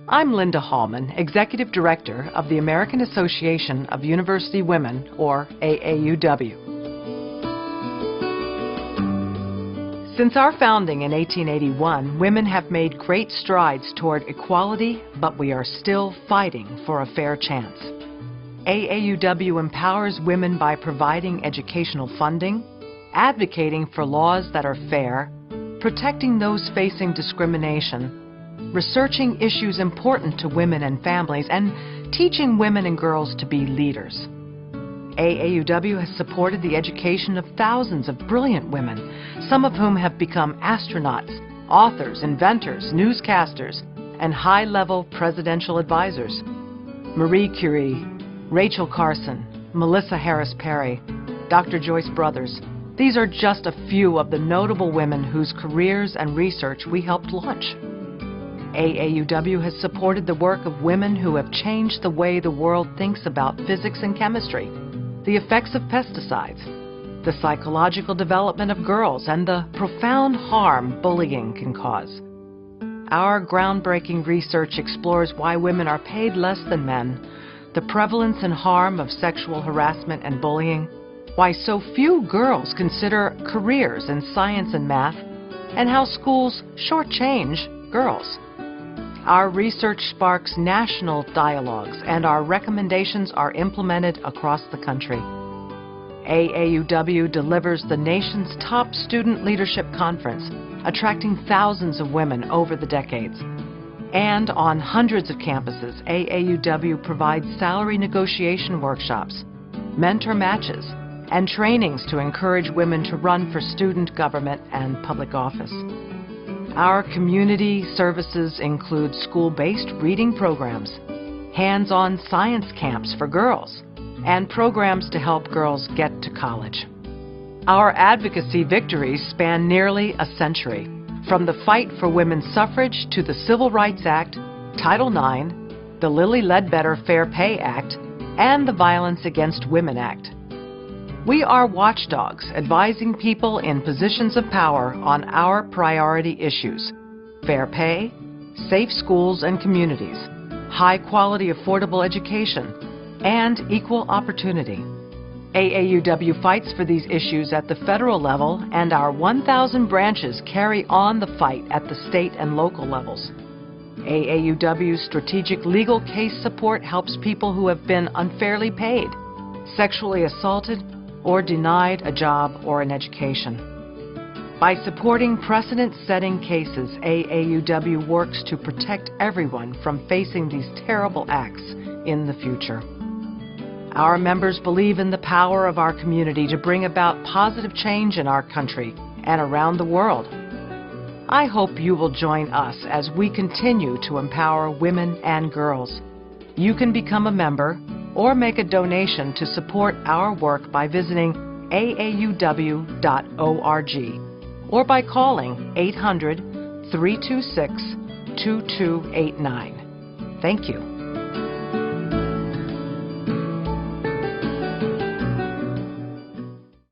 Speaker 4: I'm Linda Hallman, Executive Director of the American Association of University Women, or AAUW. Since our founding in 1881, women have made great strides toward equality, but we are still fighting for a fair chance. AAUW empowers women by providing educational funding, advocating for laws that are fair, protecting those facing discrimination, researching issues important to women and families, and teaching women and girls to be leaders. AAUW has supported the education of thousands of brilliant women, some of whom have become astronauts, authors, inventors, newscasters, and high-level presidential advisors. Marie Curie, Rachel Carson, Melissa Harris Perry, Dr. Joyce Brothers. These are just a few of the notable women whose careers and research we helped launch. AAUW has supported the work of women who have changed the way the world thinks about physics and chemistry, the effects of pesticides, the psychological development of girls, and the profound harm bullying can cause. Our groundbreaking research explores why women are paid less than men, the prevalence and harm of sexual harassment and bullying, why so few girls consider careers in science and math, and how schools shortchange girls. Our research sparks national dialogues, and our recommendations are implemented across the country. AAUW delivers the nation's top student leadership conference, attracting thousands of women over the decades. And on hundreds of campuses, AAUW provides salary negotiation workshops, mentor matches, and trainings to encourage women to run for student government and public office. Our community services include school-based reading programs, hands-on science camps for girls, and programs to help girls get to college. Our advocacy victories span nearly a century, from the fight for women's suffrage to the Civil Rights Act, Title IX, the Lilly Ledbetter Fair Pay Act, and the Violence Against Women Act. We are watchdogs advising people in positions of power on our priority issues: fair pay, safe schools and communities, high-quality affordable education, and equal opportunity. AAUW fights for these issues at the federal level, and our 1,000 branches carry on the fight at the state and local levels. AAUW's strategic legal case support helps people who have been unfairly paid, sexually assaulted, or denied a job or an education. By supporting precedent-setting cases, AAUW works to protect everyone from facing these terrible acts in the future. Our members believe in the power of our community to bring about positive change in our country and around the world. I hope you will join us as we continue to empower women and girls. You can become a member or make a donation to support our work by visiting aauw.org or by calling 800-326-2289. Thank you.